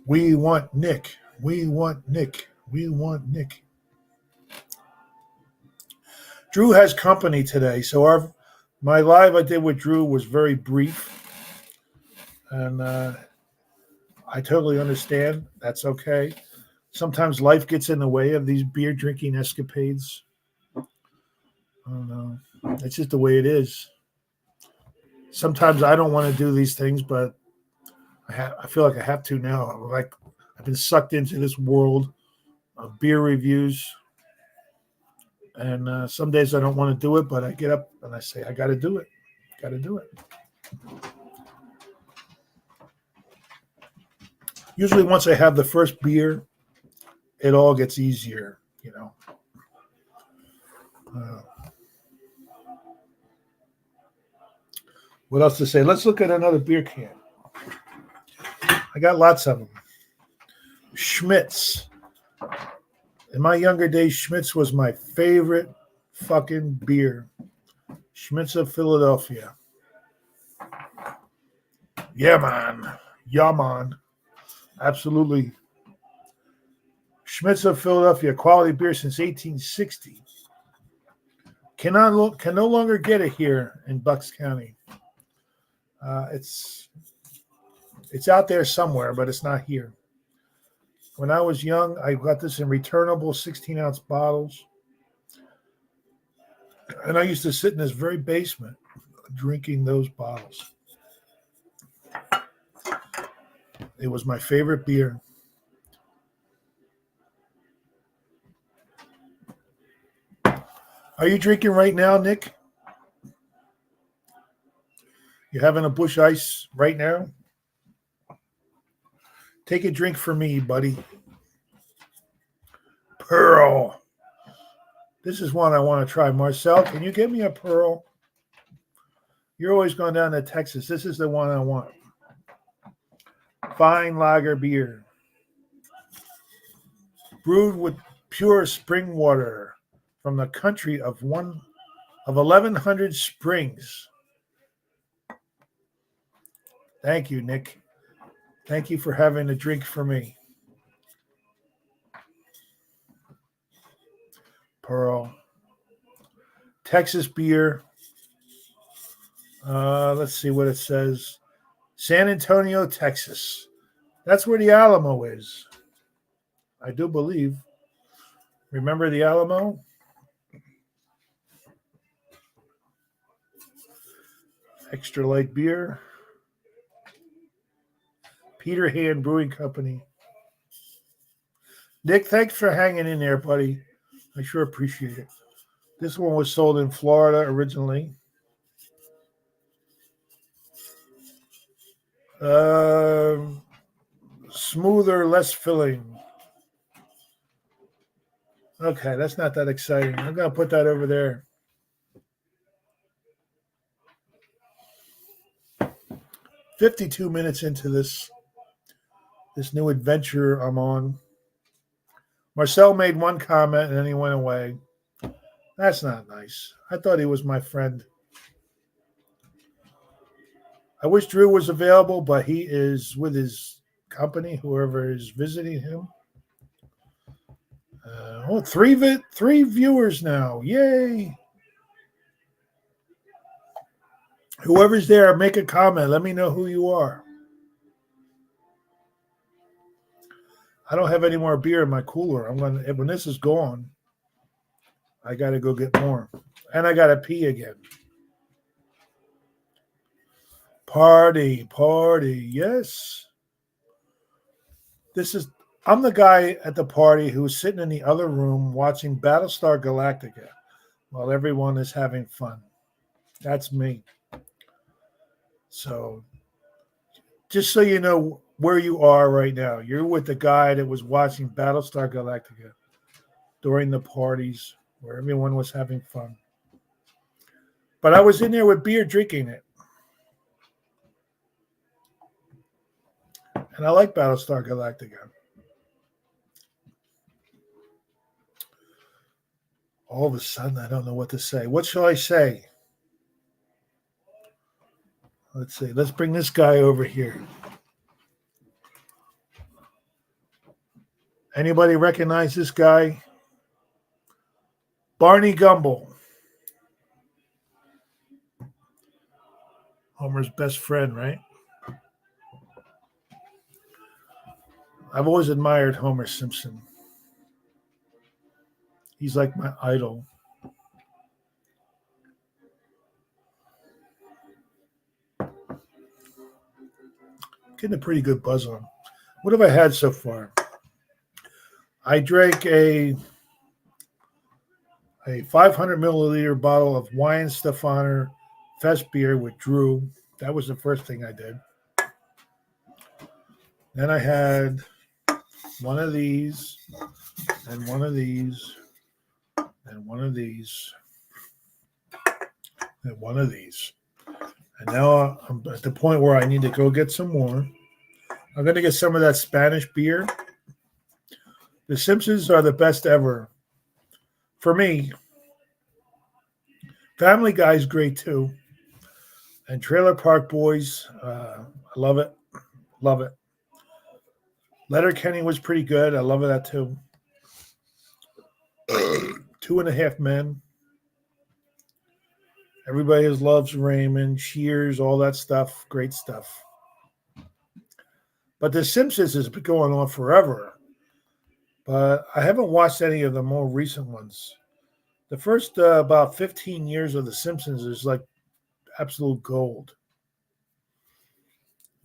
We want Nick. We want Nick. We want Nick. Drew has company today, so my live I did with Drew was very brief, and I totally understand. That's okay. Sometimes life gets in the way of these beer drinking escapades. I don't know. It's just the way it is. Sometimes I don't want to do these things, but I feel like I have to now. Like I've been sucked into this world of beer reviews, and some days I don't want to do it, but I get up and I say I got to do it. Got to do it. Usually, once I have the first beer, it all gets easier. Uh, what else to say? Let's look at another beer can. I got lots of them. Schmitz. In my younger days, Schmitz was my favorite fucking beer. Schmitz of Philadelphia. Yeah, man. Yeah, man. Absolutely. Schmitz of Philadelphia, quality beer since 1860. Can no longer get it here in Bucks County. It's out there somewhere, but it's not here. When I was young, I got this in returnable 16-ounce bottles. And I used to sit in this very basement drinking those bottles. It was my favorite beer. Are you drinking right now, Nick? You having a Busch Ice right now? Take a drink for me, buddy. Pearl. This is one I want to try. Marcel, can you get me a Pearl? You're always going down to Texas. This is the one I want. Fine lager beer. Brewed with pure spring water from the country of 1,100 springs. Thank you, Nick. Thank you for having a drink for me. Pearl. Texas beer. Let's see what it says. San Antonio, Texas. That's where the Alamo is. I do believe. Remember the Alamo? Extra light beer. Peter Hand Brewing Company. Nick, thanks for hanging in there, buddy. I sure appreciate it. This one was sold in Florida originally. Smoother, less filling. Okay, that's not that exciting. I'm going to put that over there. "52 minutes into this new adventure I'm on." Marcel made one comment and then he went away. That's not nice. I thought he was my friend. I wish Drew was available, but he is with his company, whoever is visiting him. Three viewers now. Yay. Whoever's there, make a comment. Let me know who you are. I don't have any more beer in my cooler. When this is gone, I got to go get more. And I got to pee again. Party. Yes. I'm the guy at the party who's sitting in the other room watching Battlestar Galactica while everyone is having fun. That's me. So, just so you know where you are right now, you're with the guy that was watching Battlestar Galactica during the parties where everyone was having fun. But I was in there with beer drinking it. And I like Battlestar Galactica. All of a sudden, I don't know what to say. What shall I say? Let's see. Let's bring this guy over here. Anybody recognize this guy? Barney Gumble. Homer's best friend, right? I've always admired Homer Simpson. He's like my idol. Getting a pretty good buzz on. What have I had so far? I drank a 500 milliliter bottle of Weihenstephaner Fest beer with Drew. That was the first thing I did. Then I had one of these, and one of these, and one of these, and one of these. And now I'm at the point where I need to go get some more. I'm going to get some of that Spanish beer. The Simpsons are the best ever. For me, Family Guy's great too. And Trailer Park Boys, I love it. Love it. Letterkenny was pretty good. I love that too. 2.5 Men. Everybody loves Raymond, Cheers, all that stuff. Great stuff. But The Simpsons has been going on forever. But I haven't watched any of the more recent ones. The first about 15 years of The Simpsons is like absolute gold.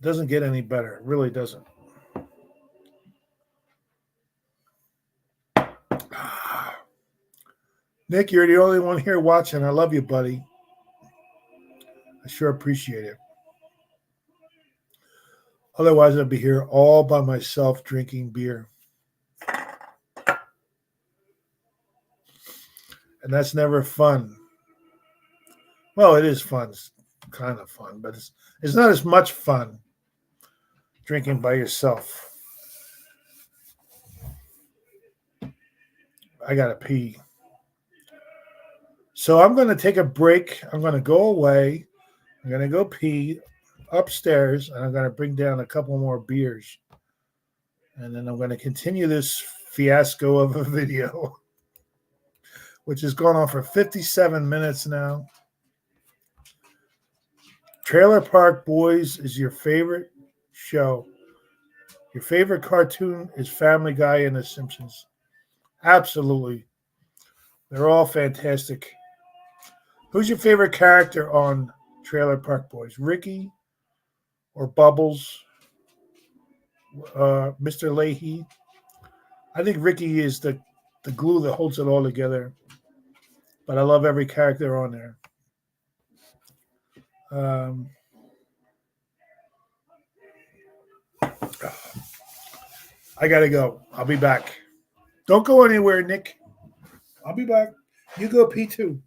It doesn't get any better. It really doesn't. Nick, you're the only one here watching. I love you, buddy. I sure appreciate it. Otherwise, I'd be here all by myself drinking beer. And that's never fun. Well, it is fun. It's kind of fun, but it's not as much fun drinking by yourself. I got to pee. So I'm going to take a break. I'm going to go away. I'm going to go pee upstairs, and I'm going to bring down a couple more beers. And then I'm going to continue this fiasco of a video, which has gone on for 57 minutes now. Trailer Park Boys is your favorite show. Your favorite cartoon is Family Guy and The Simpsons. Absolutely. They're all fantastic. Who's your favorite character on Trailer Park Boys? Ricky or Bubbles? Mr. Leahy? I think Ricky is the glue that holds it all together. But I love every character on there. I got to go. I'll be back. Don't go anywhere, Nick. I'll be back. You go pee too.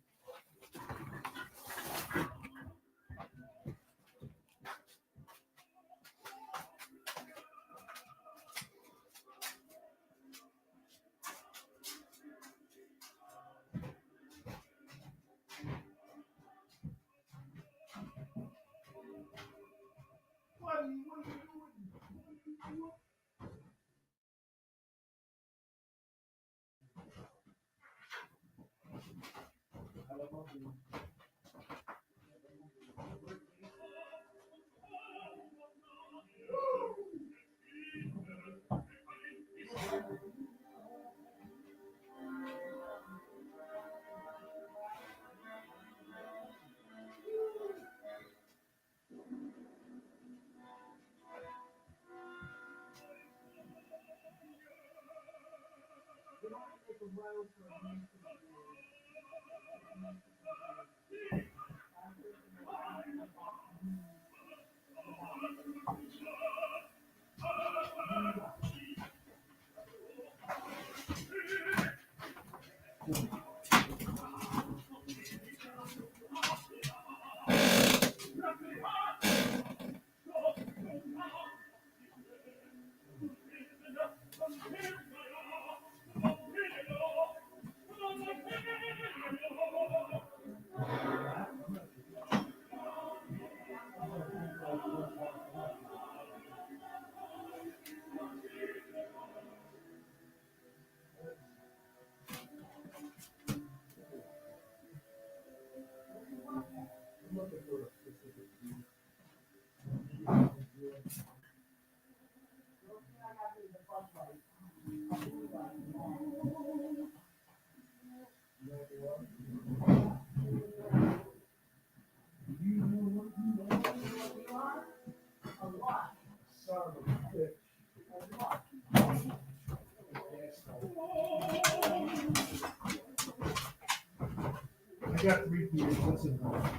got 3 beers. That's enough.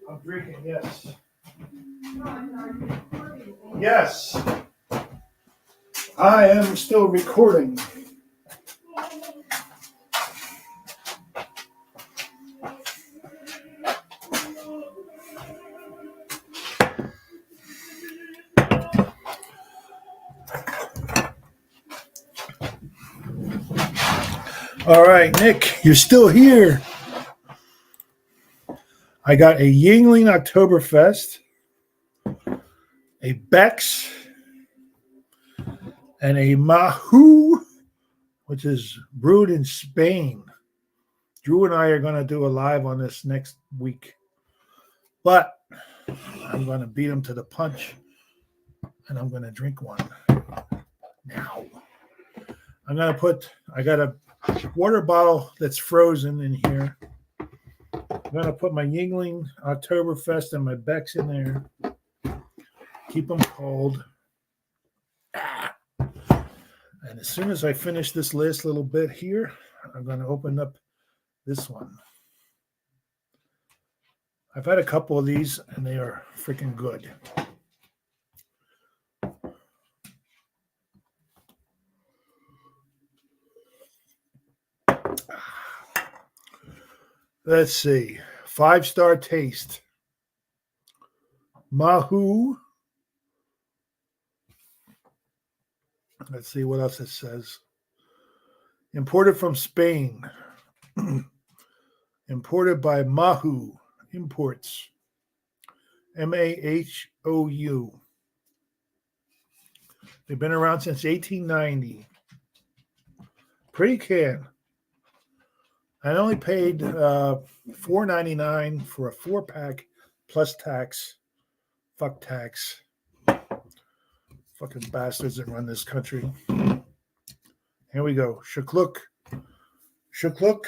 I'm drinking, yes. Yes. I am still recording. All right, Nick, you're still here. I got a Yuengling Oktoberfest, a Beck's, and a Mahou, which is brewed in Spain. Drew and I are going to do a live on this next week. But I'm going to beat him to the punch, and I'm going to drink one now. I got a water bottle that's frozen in here. I'm going to put my Yuengling Oktoberfest and my Beck's in there. Keep them cold. And as soon as I finish this last little bit here, I'm going to open up this one. I've had a couple of these, and they are freaking good. Let's see. 5-star taste. Mahou. Let's see what else it says. Imported from Spain. Imported by Mahou Imports. Mahou. They've been around since 1890. Pretty can. I only paid $4.99 for a 4-pack plus tax. Fuck tax. Fucking bastards that run this country. Here we go. Shakluk. Shakluk.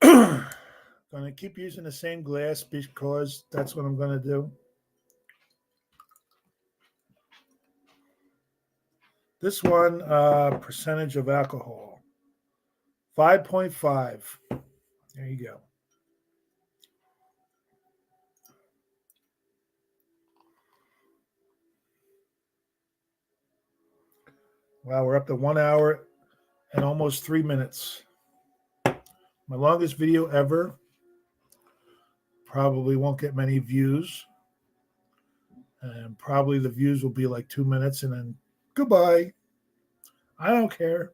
Gonna keep using the same glass because that's what I'm gonna do. This one, percentage of alcohol, 5.5. There you go. Wow, we're up to 1 hour and almost 3 minutes. My longest video ever. Probably won't get many views. And probably the views will be like 2 minutes and then goodbye. I don't care.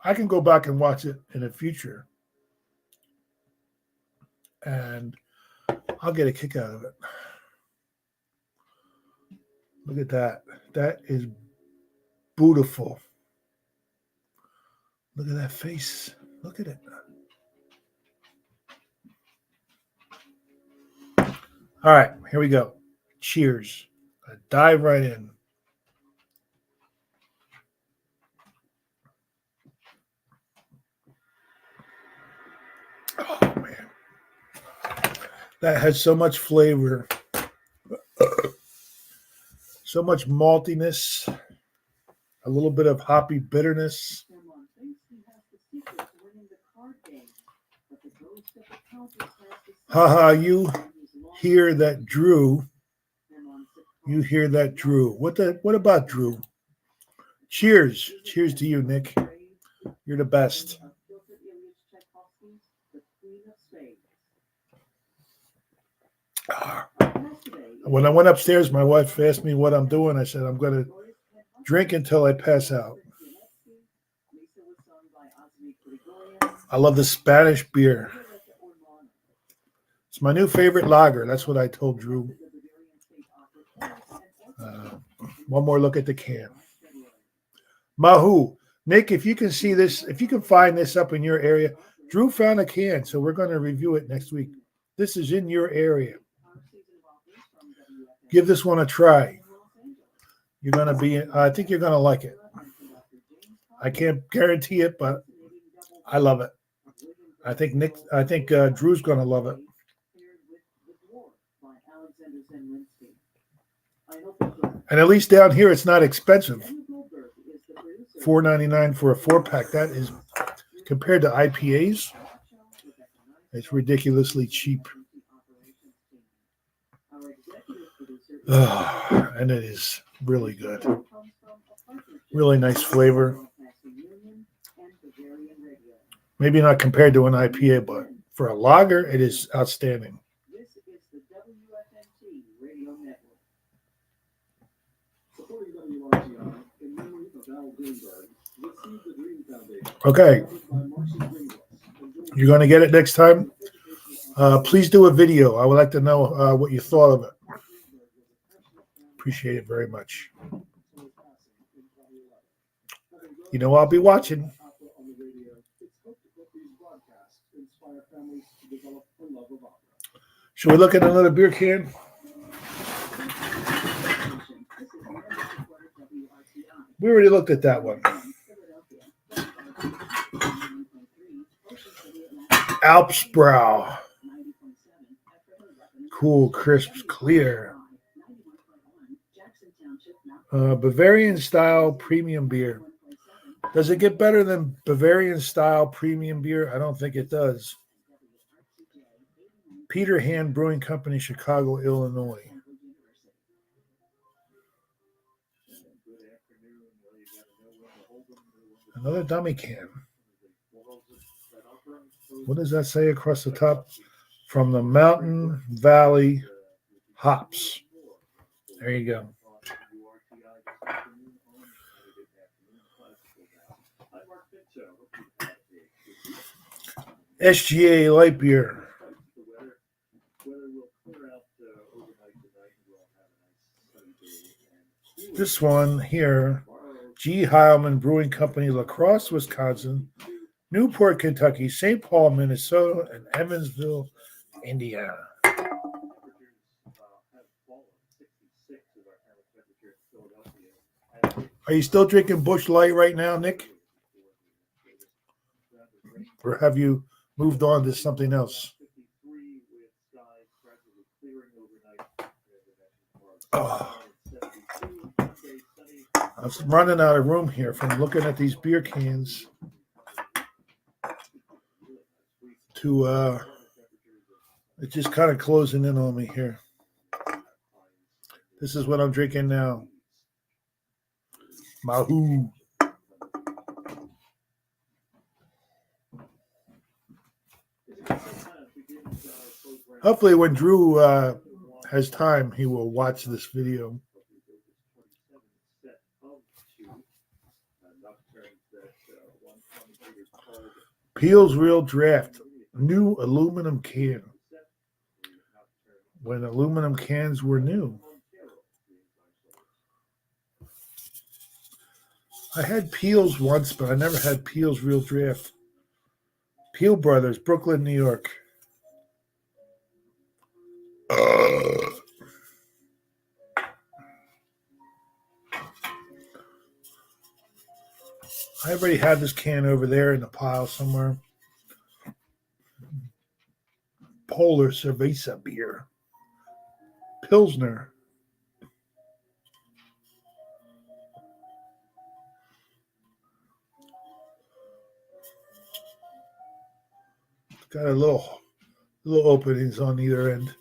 I can go back and watch it in the future. And I'll get a kick out of it. Look at that. That is beautiful. Look at that face. Look at it. All right, here we go. Cheers. I dive right in. Oh, man. That has so much flavor. So much maltiness. A little bit of hoppy bitterness. Haha, you hear that, Drew. You hear that, Drew. What about Drew? Cheers. Cheers to you, Nick. You're the best. When I went upstairs, my wife asked me what I'm doing. I said, I'm going to drink until I pass out. I love the Spanish beer. It's my new favorite lager. That's what I told Drew. One more look at the can. Mahou. Nick, if you can see this, if you can find this up in your area, Drew found a can, so we're going to review it next week. This is in your area. Give this one a try. You're going to be, I think you're going to like it. I can't guarantee it, but I love it. I think Drew's going to love it. And at least down here, it's not expensive. $4.99 for a 4-pack. That is, compared to IPAs, it's ridiculously cheap. And it is really good. Really nice flavor. Maybe not compared to an IPA, but for a lager, it is outstanding. Okay. You're going to get it next time? Please do a video. I would like to know what you thought of it. Appreciate it very much. You know I'll be watching. Should we look at another beer can? We already looked at that one. Alpsbrau. Cool, crisp, clear. Bavarian style premium beer. Does it get better than Bavarian style premium beer? I don't think it does. Peter Hand Brewing Company, Chicago, Illinois. Another dummy can. What does that say across the top? From the Mountain Valley Hops. There you go. SGA light beer. This one here, G. Heilman Brewing Company, La Crosse, Wisconsin, Newport, Kentucky, St. Paul, Minnesota, and Evansville, Indiana. Are you still drinking Busch Light right now, Nick? Or have you moved on to something else? Oh. I was running out of room here from looking at these beer cans to it's just kind of closing in on me here. This is what I'm drinking now. Mahou. Hopefully when Drew has time, he will watch this video. Peel's Real Draft, new aluminum can. When aluminum cans were new. I had Peel's once, but I never had Peel's Real Draft. Peel Brothers, Brooklyn, New York. I already had this can over there in the pile somewhere. Polar Cerveza beer. Pilsner. It's got a little openings on either end.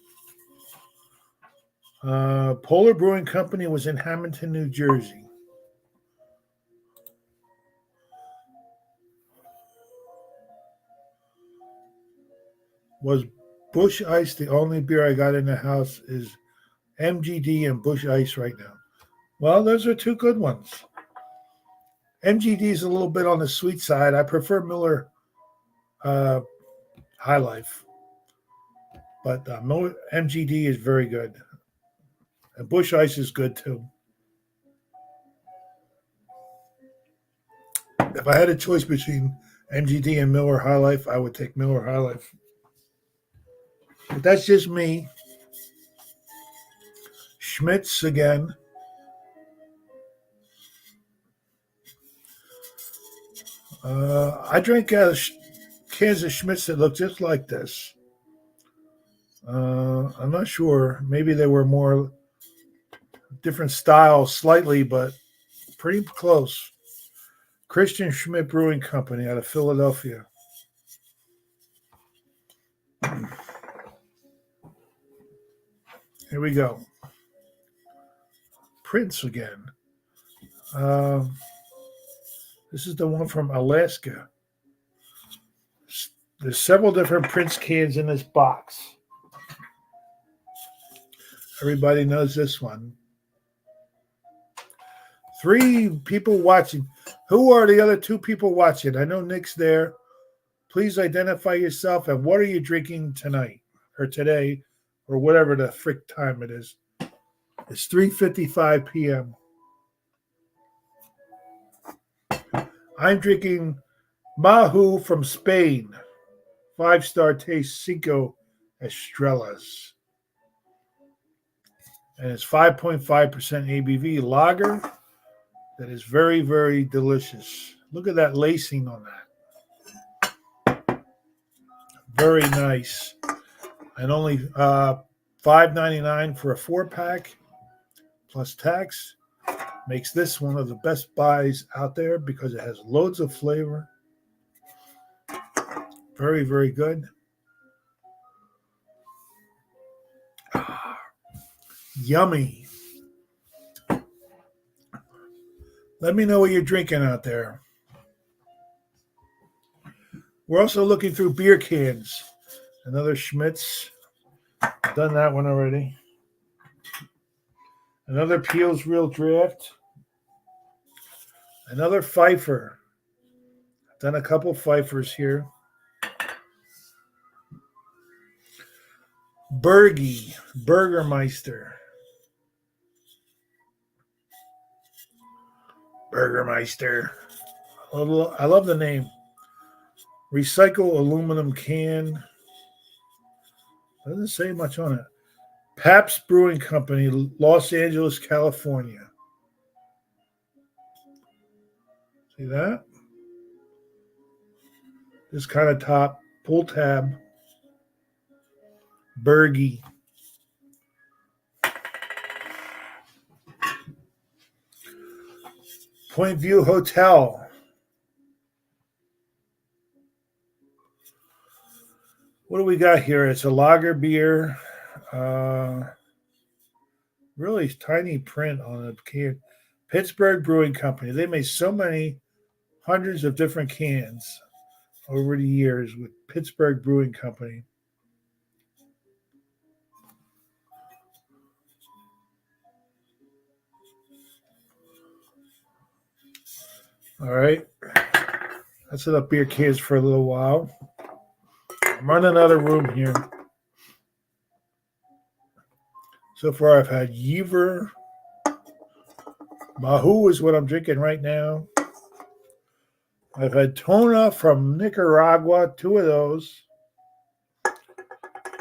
Polar Brewing Company was in Hamilton, New Jersey. Was Busch Ice the only beer I got in the house? Is MGD and Busch Ice right now? Well, those are two good ones. MGD is a little bit on the sweet side. I prefer Miller High Life. But MGD is very good. And Busch Ice is good too. If I had a choice between MGD and Miller High Life, I would take Miller High Life. But that's just me. Schmitz again. I drank cans of Schmitz that look just like this. I'm not sure. Maybe they were more different styles slightly, but pretty close. Christian Schmidt Brewing Company out of Philadelphia. Here we go. Prince again. This is the one from Alaska. There's several different Prince cans in this box. Everybody knows this one. 3 people watching. Who are the other 2 people watching? I know Nick's there. Please identify yourself and what are you drinking tonight or today or whatever the frick time it is. It's 3:55 p.m. I'm drinking Mahu from Spain. 5-star taste, Cinco Estrellas. And it's 5.5% ABV lager that is very, very delicious. Look at that lacing on that. Very nice. And only $5.99 for a 4-pack plus tax. Makes this one of the best buys out there because it has loads of flavor. Very, very good. Yummy. Let me know what you're drinking out there. We're also looking through beer cans. Another Schmitz. Done that one already. Another Peel's Real Draft. Another Pfeiffer. I've done a couple Pfeiffers here. Bergie, Burgermeister. Burgermeister. I love the name. Recycle aluminum can. Doesn't say much on it. Pabst Brewing Company, Los Angeles, California. See that? This kind of top. Pull tab. Bergie. Point View Hotel. What do we got here? It's a lager beer. Really tiny print on the can. Pittsburgh Brewing Company. They made so many hundreds of different cans over the years with Pittsburgh Brewing Company. All right. That's enough beer cans for a little while. I'm running out of room here. So far, I've had Yever. Mahu is what I'm drinking right now. I've had Tona from Nicaragua, 2 of those.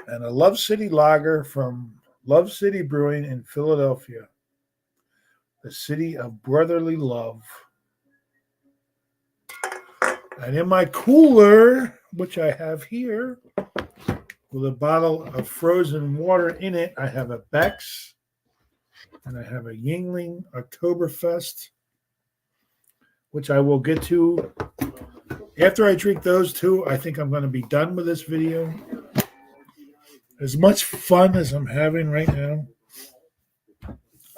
And a Love City Lager from Love City Brewing in Philadelphia. The city of brotherly love. And in my cooler, which I have here, with a bottle of frozen water in it, I have a Beck's and I have a Yuengling Oktoberfest, which I will get to. After I drink those 2, I think I'm going to be done with this video. As much fun as I'm having right now,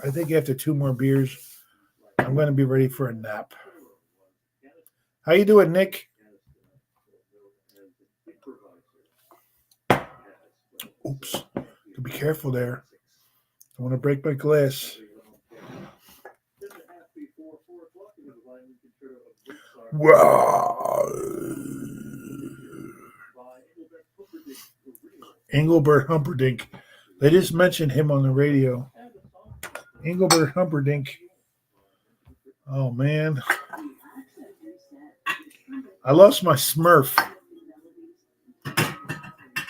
I think after 2 more beers, I'm going to be ready for a nap. How you doing, Nick? Oops. Be careful there. I want to break my glass. Wow. Engelbert Humperdinck. They just mentioned him on the radio. Engelbert Humperdinck. Oh, man. I lost my Smurf.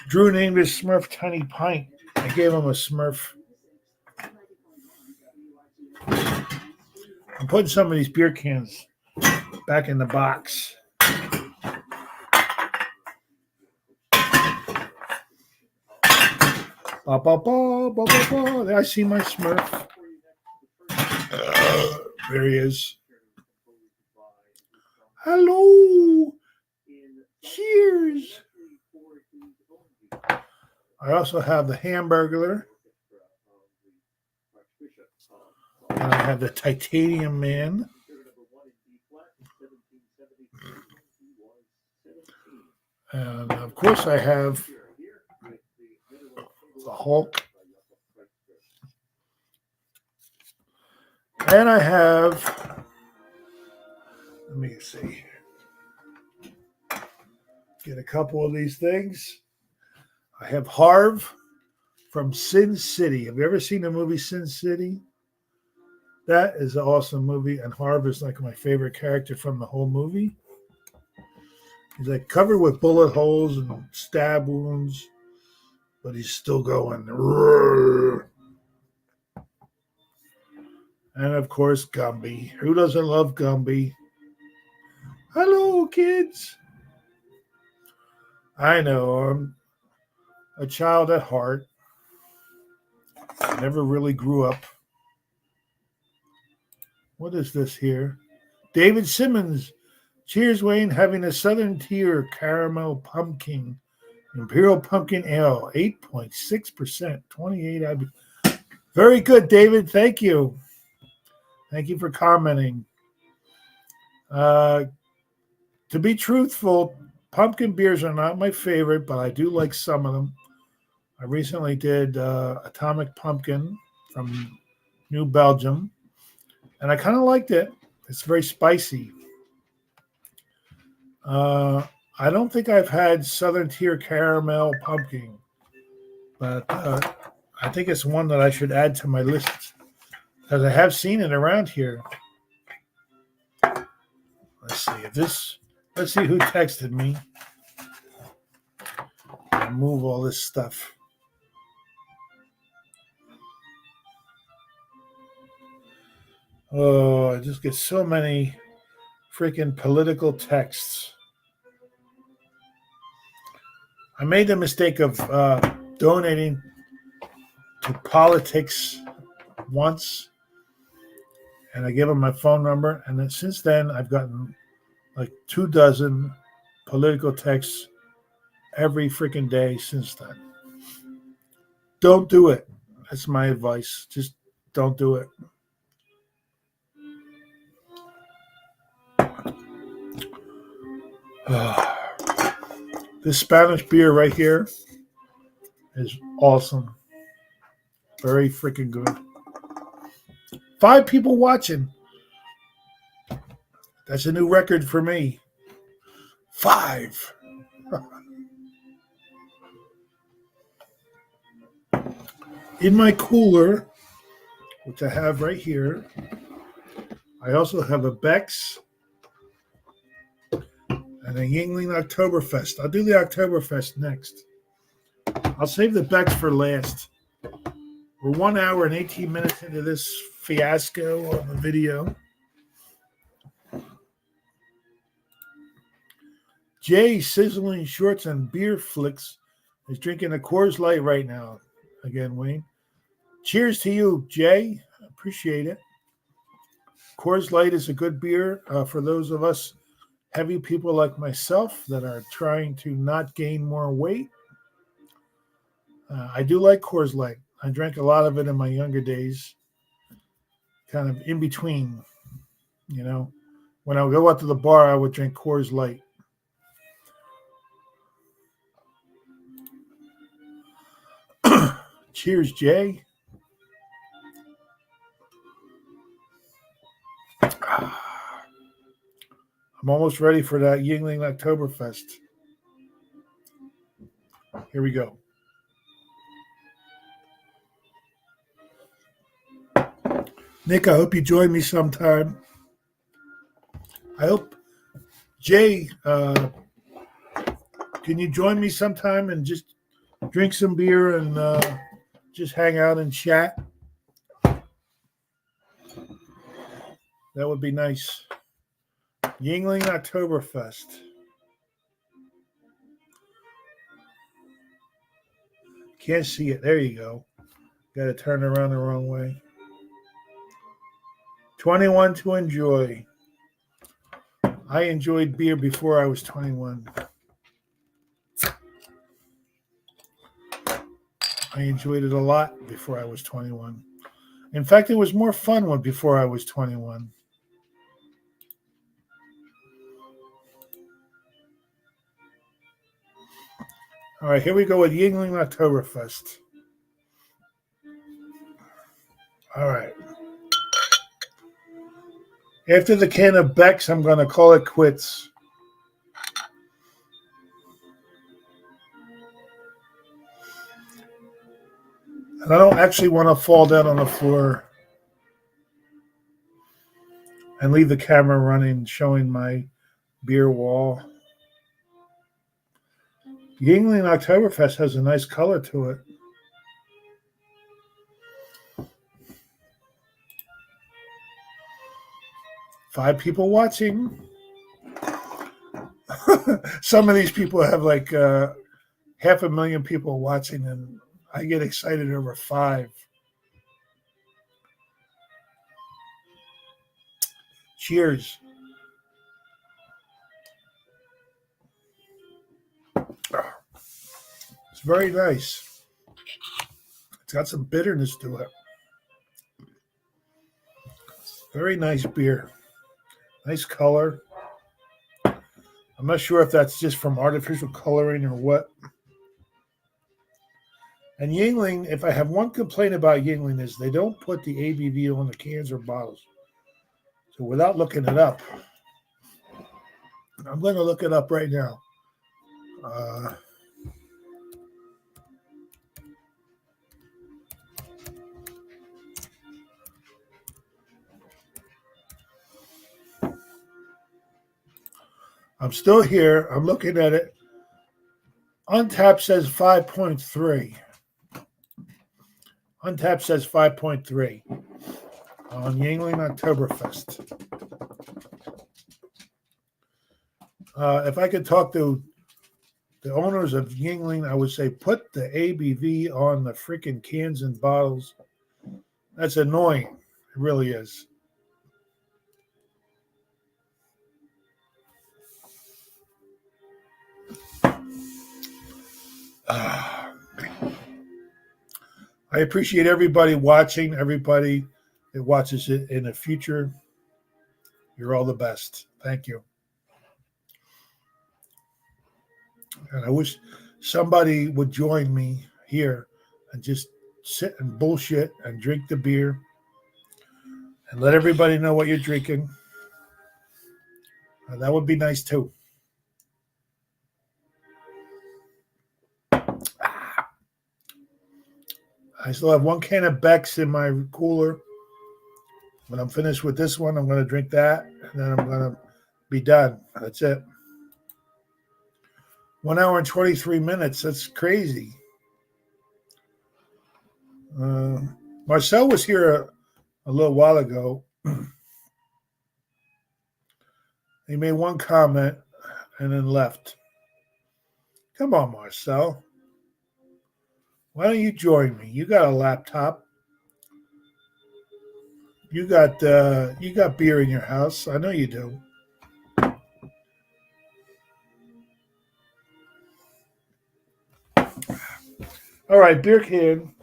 Drew named his Smurf Tiny Pint. I gave him a Smurf. I'm putting some of these beer cans back in the box. Ba, ba, ba, ba, ba, ba. There I see my Smurf. There he is. Hello. Cheers. I also have the Hamburglar. And I have the Titanium Man. And of course, I have the Hulk. And I have, let me see, get a couple of these things. I have Harv from Sin City. Have you ever seen the movie Sin City? That is an awesome movie, and Harv is like my favorite character from the whole movie. He's like covered with bullet holes and stab wounds, but he's still going. And of course, Gumby. Who doesn't love Gumby? Hello, kids. I know, I'm a child at heart. Never really grew up. What is this here? David Simmons. Cheers, Wayne. Having a Southern Tier Caramel Pumpkin Imperial Pumpkin Ale, 8.6%, 28 IBU. Very good, David. Thank you. Thank you for commenting. To be truthful, pumpkin beers are not my favorite, but I do like some of them. I recently did Atomic Pumpkin from New Belgium, and I kind of liked it. It's very spicy. I don't think I've had Southern Tier Caramel Pumpkin, but I think it's one that I should add to my list because I have seen it around here. Let's see who texted me. I'll move all this stuff. Oh, I just get so many freaking political texts. I made the mistake of donating to politics once, and I gave them my phone number, and then since then I've gotten like 24 political texts every freaking day since then. Don't do it. That's my advice. Just don't do it. This Spanish beer right here is awesome. Very freaking good. 5 people watching. That's a new record for me. 5. In my cooler, which I have right here, I also have a Beck's and a Yingling Oktoberfest. I'll do the Oktoberfest next. I'll save the Beck's for last. We're 1 hour and 18 minutes into this fiasco of a video. Jay Sizzling Shorts and Beer Flicks is drinking a Coors Light right now. Again, Wayne. Cheers to you, Jay. Appreciate it. Coors Light is a good beer for those of us heavy people like myself that are trying to not gain more weight. I do like Coors Light. I drank a lot of it in my younger days, kind of in between, you know. When I would go out to the bar, I would drink Coors Light. Cheers, Jay. I'm almost ready for that Yingling Oktoberfest. Here we go. Nick, I hope you join me sometime. I hope, Jay, can you join me sometime and just drink some beer and just hang out and chat? That would be nice. Yingling Oktoberfest. Can't see it. There you go. Got to turn around the wrong way. 21 to enjoy. I enjoyed beer before I was 21. I enjoyed it a lot before I was 21. In fact, it was more fun before I was 21. All right, here we go with Yuengling Oktoberfest. All right. After the can of Beck's, I'm going to call it quits. And I don't actually want to fall down on the floor and leave the camera running, showing my beer wall. Yuengling Oktoberfest has a nice color to it. Five people watching. Some of these people have like 500,000 people watching, and I get excited over 5. Cheers. It's very nice. It's got some bitterness to it. Very nice beer. Nice color. I'm not sure if that's just from artificial coloring or what. And Yuengling, if I have one complaint about Yuengling, is they don't put the ABV on the cans or bottles. So without looking it up, I'm going to look it up right now. I'm still here. I'm looking at it. Untapped says 5.3. Untapped says 5.3 on Yuengling Oktoberfest. If I could talk to the owners of Yuengling, I would say put the ABV on the freaking cans and bottles. That's annoying. It really is. I appreciate everybody watching, everybody that watches it in the future. You're all the best. Thank you. And I wish somebody would join me here and just sit and bullshit and drink the beer and let everybody know what you're drinking. That would be nice too. I still have one can of Beck's in my cooler. When I'm finished with this one, I'm going to drink that, and then I'm going to be done. That's it. 1 hour and 23 minutes. That's crazy. Marcel was here a little while ago. He made one comment and then left. Come on, Marcel. Why don't you join me? You got a laptop. You got beer in your house. I know you do. All right, beer can.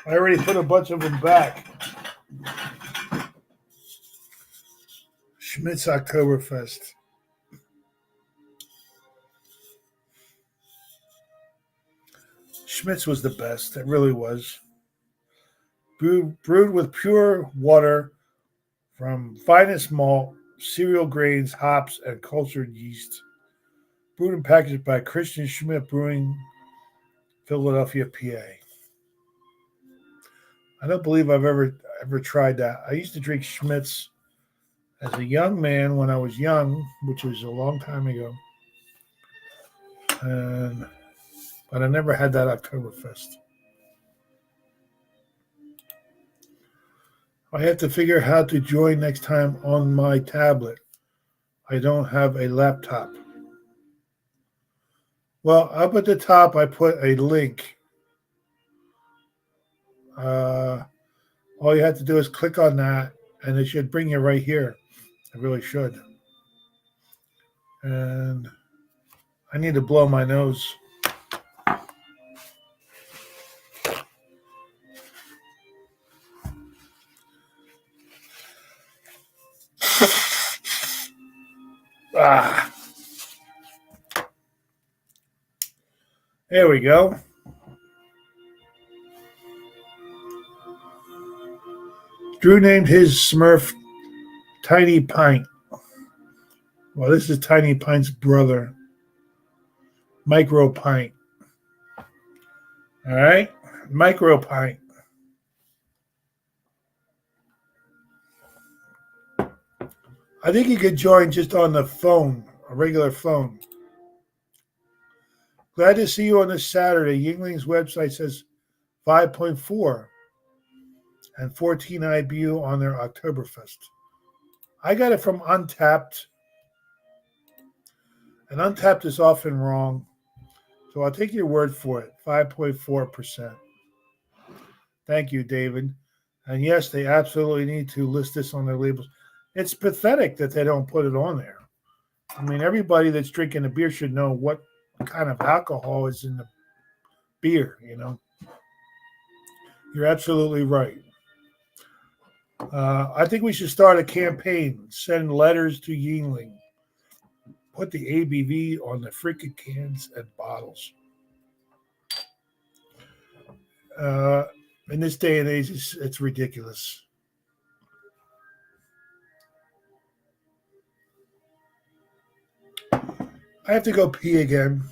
I already put a bunch of them back. Schmidt's Oktoberfest. Schmidt's was the best. It really was. Brewed with pure water from finest malt, cereal grains, hops, and cultured yeast. Brewed and packaged by Christian Schmidt Brewing, Philadelphia, PA. I don't believe I've ever tried that. I used to drink Schmidt's as a young man when I was young, which was a long time ago. But I never had that Oktoberfest. I have to figure out how to join next time on my tablet. I don't have a laptop. Well, up at the top, I put a link. All you have to do is click on that, and it should bring you right here. It really should. And I need to blow my nose. Ah, there we go. Drew named his Smurf Tiny Pint. Well, this is Tiny Pint's brother, Micro Pint. All right, Micro Pint. I think you could join just on the phone, a regular phone. Glad to see you on this Saturday. Yingling's website says 5.4 and 14 IBU on their Oktoberfest. I got it from Untapped, and Untapped is often wrong. So I'll take your word for it, 5.4%. Thank you, David. And yes, they absolutely need to list this on their labels. It's pathetic that they don't put it on there. I mean, everybody that's drinking a beer should know what kind of alcohol is in the beer, you know. You're absolutely right. I think we should start a campaign. Send letters to Yuengling. Put the ABV on the freaking cans and bottles. In this day and age, it's ridiculous. I have to go pee again.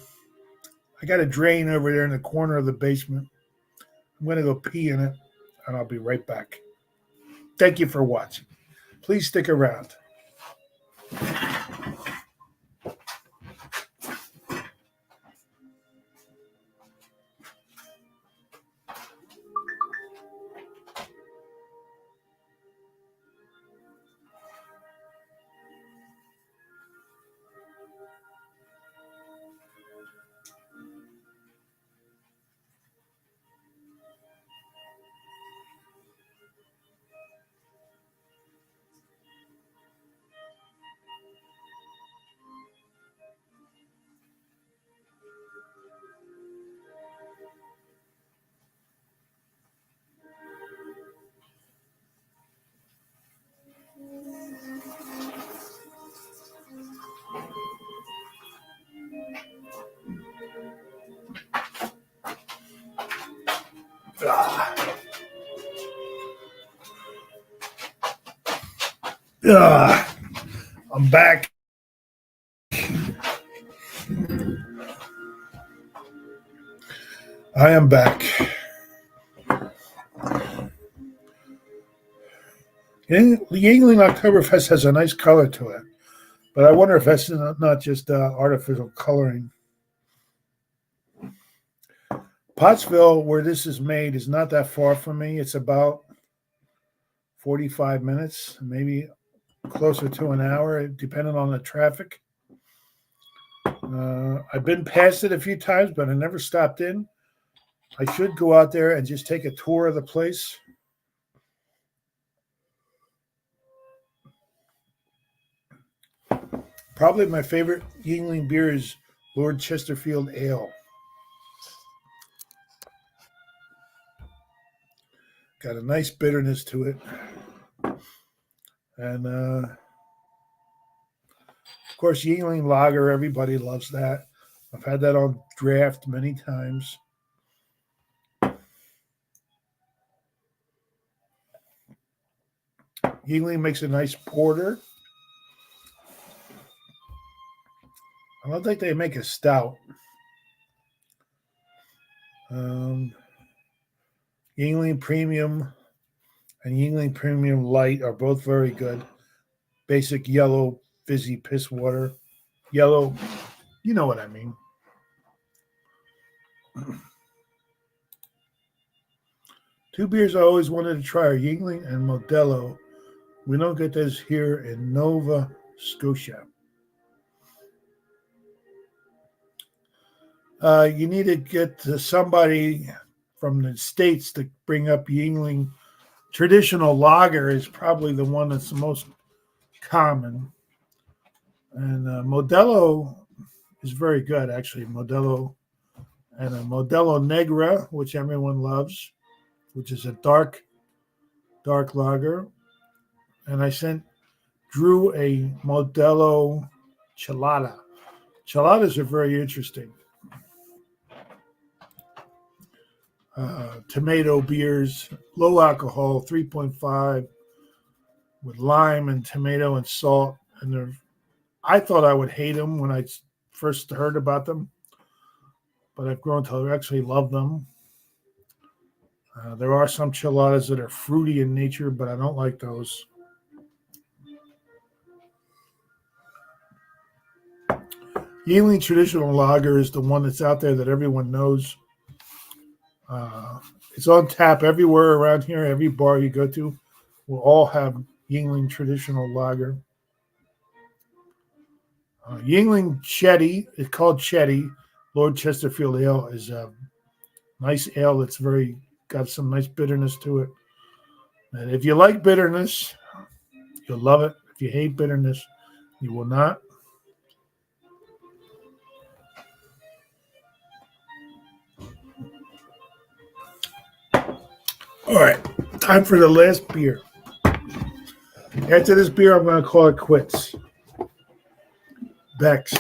I got a drain over there in the corner of the basement. I'm going to go pee in it, and I'll be right back. Thank you for watching. Please stick around. I'm back. I am back. The Yuengling Oktoberfest has a nice color to it, but I wonder if that's not just artificial coloring. Pottsville, where this is made, is not that far from me. It's about 45 minutes, maybe closer to an hour, depending on the traffic. I've been past it a few times, but I never stopped in. I should go out there and just take a tour of the place. Probably my favorite Yuengling beer is Lord Chesterfield Ale. Got a nice bitterness to it. And, of course, Yuengling Lager, everybody loves that. I've had that on draft many times. Yuengling makes a nice porter. I don't think they make a stout. Yuengling Premium and Yuengling Premium Light are both very good. Basic yellow fizzy piss water. Yellow, you know what I mean. Two beers I always wanted to try are Yuengling and Modelo. We don't get this here in Nova Scotia. You need to get somebody from the States to bring up Yingling. Traditional lager is probably the one that's the most common. And Modelo is very good, actually. Modelo and a Modelo Negra, which everyone loves, which is a dark lager. And I sent Drew a Modelo Chelada. Cheladas are very interesting. Tomato beers, low alcohol, 3.5, with lime and tomato and salt. And I thought I would hate them when I first heard about them, but I've grown to actually love them. There are some cheladas that are fruity in nature, but I don't like those. Yuengling traditional lager is the one that's out there that everyone knows. It's on tap everywhere around here. Every bar you go to will all have Yuengling traditional lager. Yuengling Chetty, it's called Chetty. Lord Chesterfield Ale is a nice ale that's got some nice bitterness to it. And if you like bitterness, you'll love it. If you hate bitterness, you will not. All right, time for the last beer. After this beer, I'm going to call it quits. Beck's.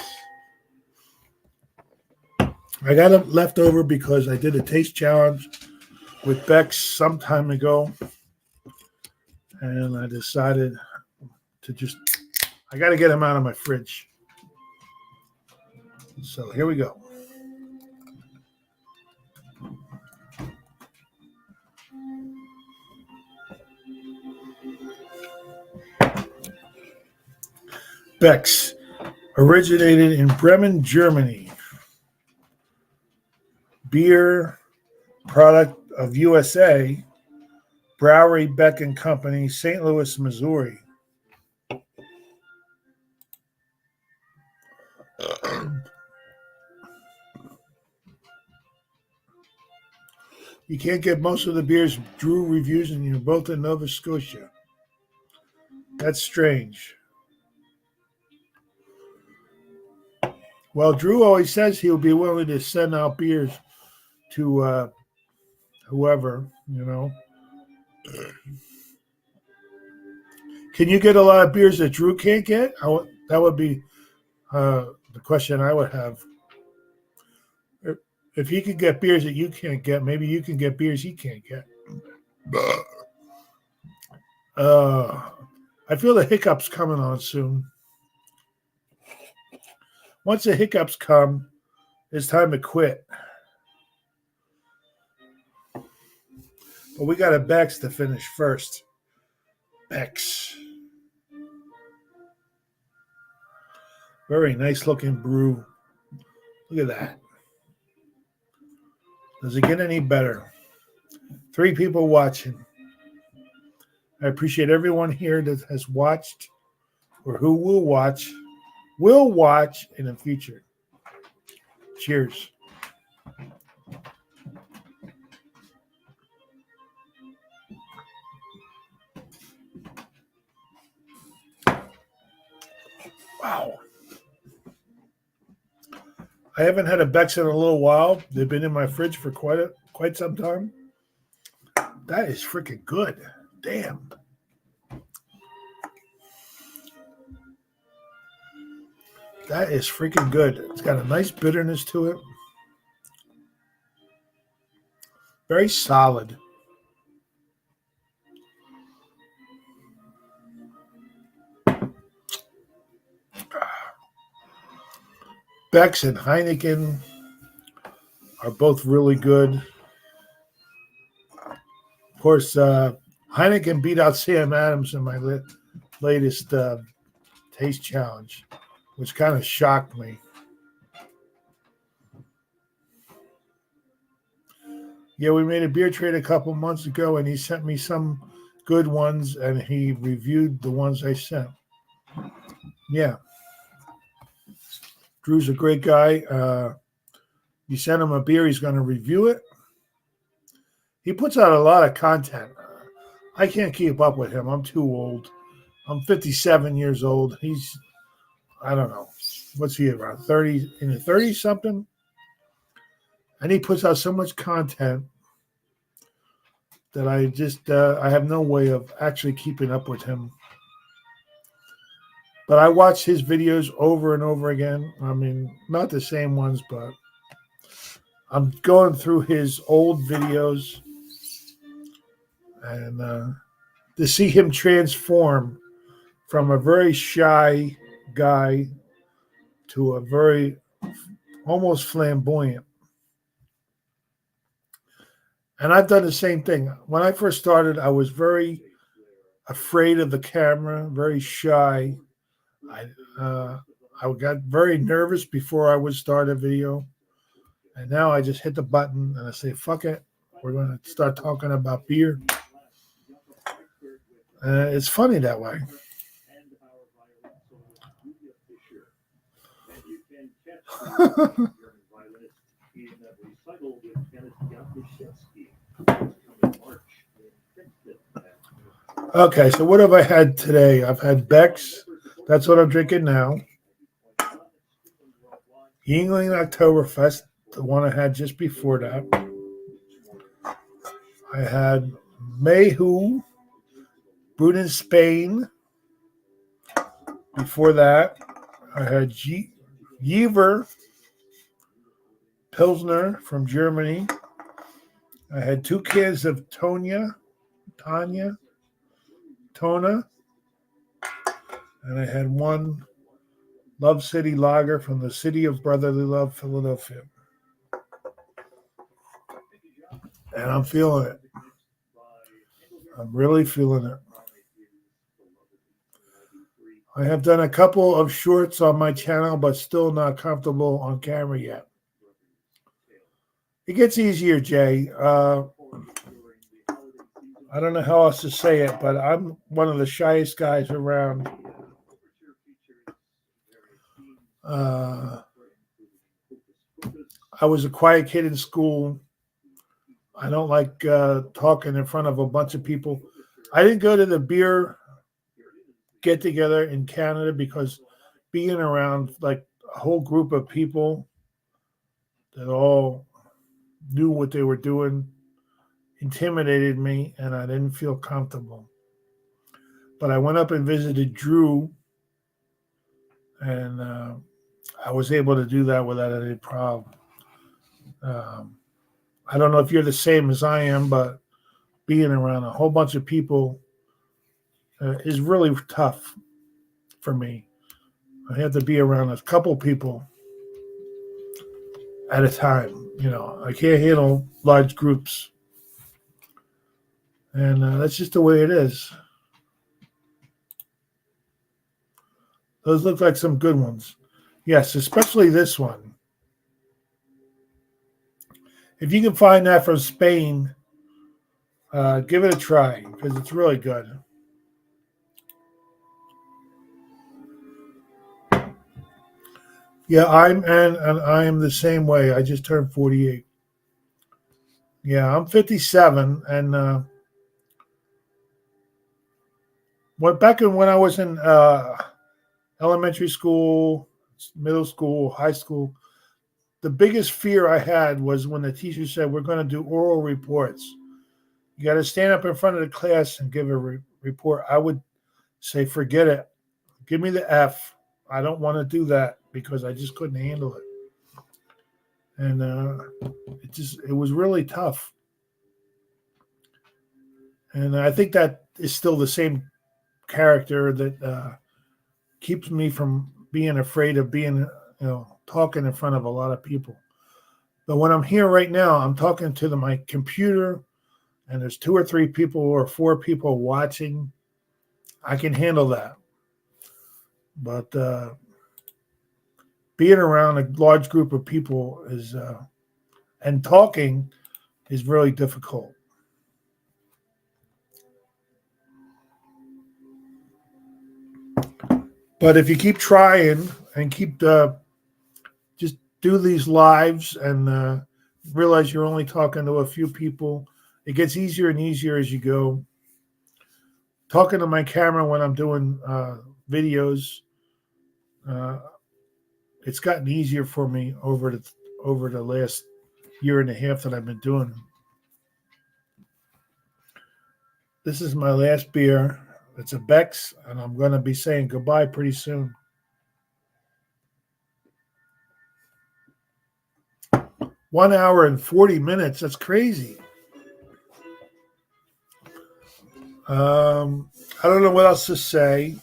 I got it left over because I did a taste challenge with Beck's some time ago. And I decided to I got to get them out of my fridge. So here we go. Beck's originated in Bremen, Germany. Beer product of USA, Brewery Beck and Company, St. Louis, Missouri. You can't get most of the beers Drew reviews, and you're both in Nova Scotia. That's strange. Well, Drew always says he'll be willing to send out beers to whoever, you know. Can you get a lot of beers that Drew can't get? That would be the question I would have. If he could get beers that you can't get, maybe you can get beers he can't get. I feel the hiccups coming on soon. Once the hiccups come, it's time to quit. But we got a Beck's to finish first. Beck's. Very nice looking brew. Look at that. Does it get any better? 3 people watching. I appreciate everyone here that has watched or who will watch in the future. Cheers. Wow. I haven't had a Beck's in a little while. They've been in my fridge for quite some time. That is freaking good. Damn. That is freaking good. It's got a nice bitterness to it. Very solid. Beck's and Heineken are both really good. Of course, Heineken beat out Sam Adams in my latest taste challenge, which kind of shocked me. Yeah, we made a beer trade a couple months ago, and he sent me some good ones, and he reviewed the ones I sent. Yeah. Drew's a great guy. You send him a beer, he's going to review it. He puts out a lot of content. I can't keep up with him. I'm too old. I'm 57 years old. He's, I don't know, what's he around 30, in the 30 something? And he puts out so much content that I just, I have no way of actually keeping up with him. But I watch his videos over and over again. I mean, not the same ones, but I'm going through his old videos, and to see him transform from a very shy guy to a very almost flamboyant. And I've done the same thing. When I first started, I was very afraid of the camera, very shy. I got very nervous before I would start a video. And now I just hit the button and I say, fuck it. We're going to start talking about beer. It's funny that way. Okay, so what have I had today? I've had Beck's. That's what I'm drinking now. Yuengling Oktoberfest, the one I had just before that. I had Mayhew, brewed in Spain. Before that, I had Jever Pilsner from Germany. I had 2 cans of Tona, and I had 1 Love City Lager from the City of Brotherly Love, Philadelphia. And I'm feeling it. I'm really feeling it. I have done a couple of shorts on my channel, but still not comfortable on camera yet. It gets easier, Jay. I don't know how else to say it, but I'm one of the shyest guys around. I was a quiet kid in school. I don't like talking in front of a bunch of people. I didn't go to the beer get together in Canada because being around like a whole group of people that all knew what they were doing intimidated me, and I didn't feel comfortable. But I went up and visited Drew, and I was able to do that without any problem. I don't know if you're the same as I am, but being around a whole bunch of people is really tough for me. I have to be around a couple people at a time. You know, I can't handle large groups. And that's just the way it is. Those look like some good ones. Yes, especially this one. If you can find that from Spain, give it a try because it's really good. Yeah, I'm the same way. I just turned 48. Yeah, I'm 57, and when I was in elementary school, middle school, high school, the biggest fear I had was when the teacher said, we're going to do oral reports. You got to stand up in front of the class and give a report. I would say, forget it. Give me the F. I don't want to do that because I just couldn't handle it. And it was really tough. And I think that is still the same character that keeps me from being afraid of being, talking in front of a lot of people. But when I'm here right now, I'm talking to my computer, and there's 2 or 3 people or 4 people watching. I can handle that. But being around a large group of people and talking is really difficult. But if you keep trying and keep just do these lives and realize you're only talking to a few people. It gets easier and easier as you go. Talking to my camera when I'm doing videos, uh, it's gotten easier for me over the last year and a half that I've been doing them. This is my last beer. It's a Beck's, and I'm going to be saying goodbye pretty soon. One hour and 40 minutes. That's crazy. I don't know what else to say.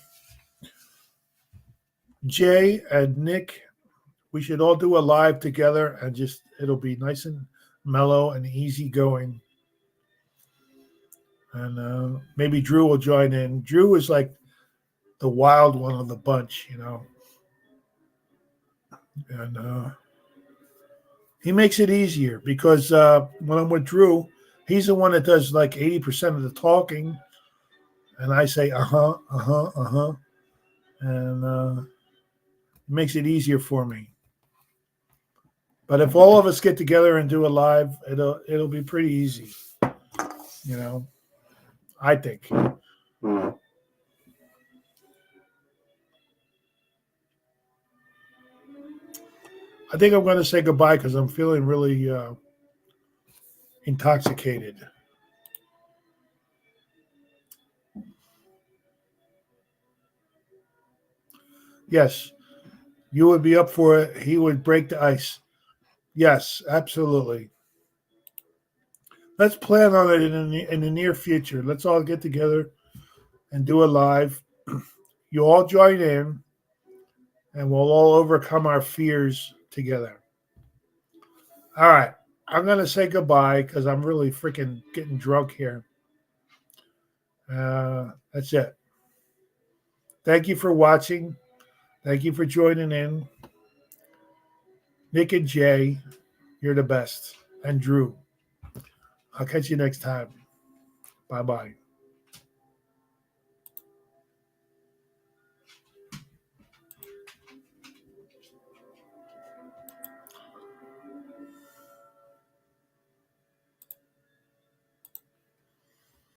Jay and Nick, we should all do a live together and just it'll be nice and mellow and easy going. And maybe Drew will join in. Drew is like the wild one of the bunch, you know. And he makes it easier because when I'm with Drew, he's the one that does like 80% of the talking. And I say, uh-huh, uh-huh, uh-huh. And it makes it easier for me. But if all of us get together and do a live, it'll be pretty easy. You know, I think. I think I'm going to say goodbye because I'm feeling really intoxicated. Yes, you would be up for it. He would break the ice. Yes, absolutely. Let's plan on it in the near future. Let's all get together and do a live. You all join in, and we'll all overcome our fears together. All right. I'm going to say goodbye because I'm really freaking getting drunk here. That's it. Thank you for watching. Thank you for joining in. Nick and Jay, you're the best. And Drew. I'll catch you next time. Bye-bye.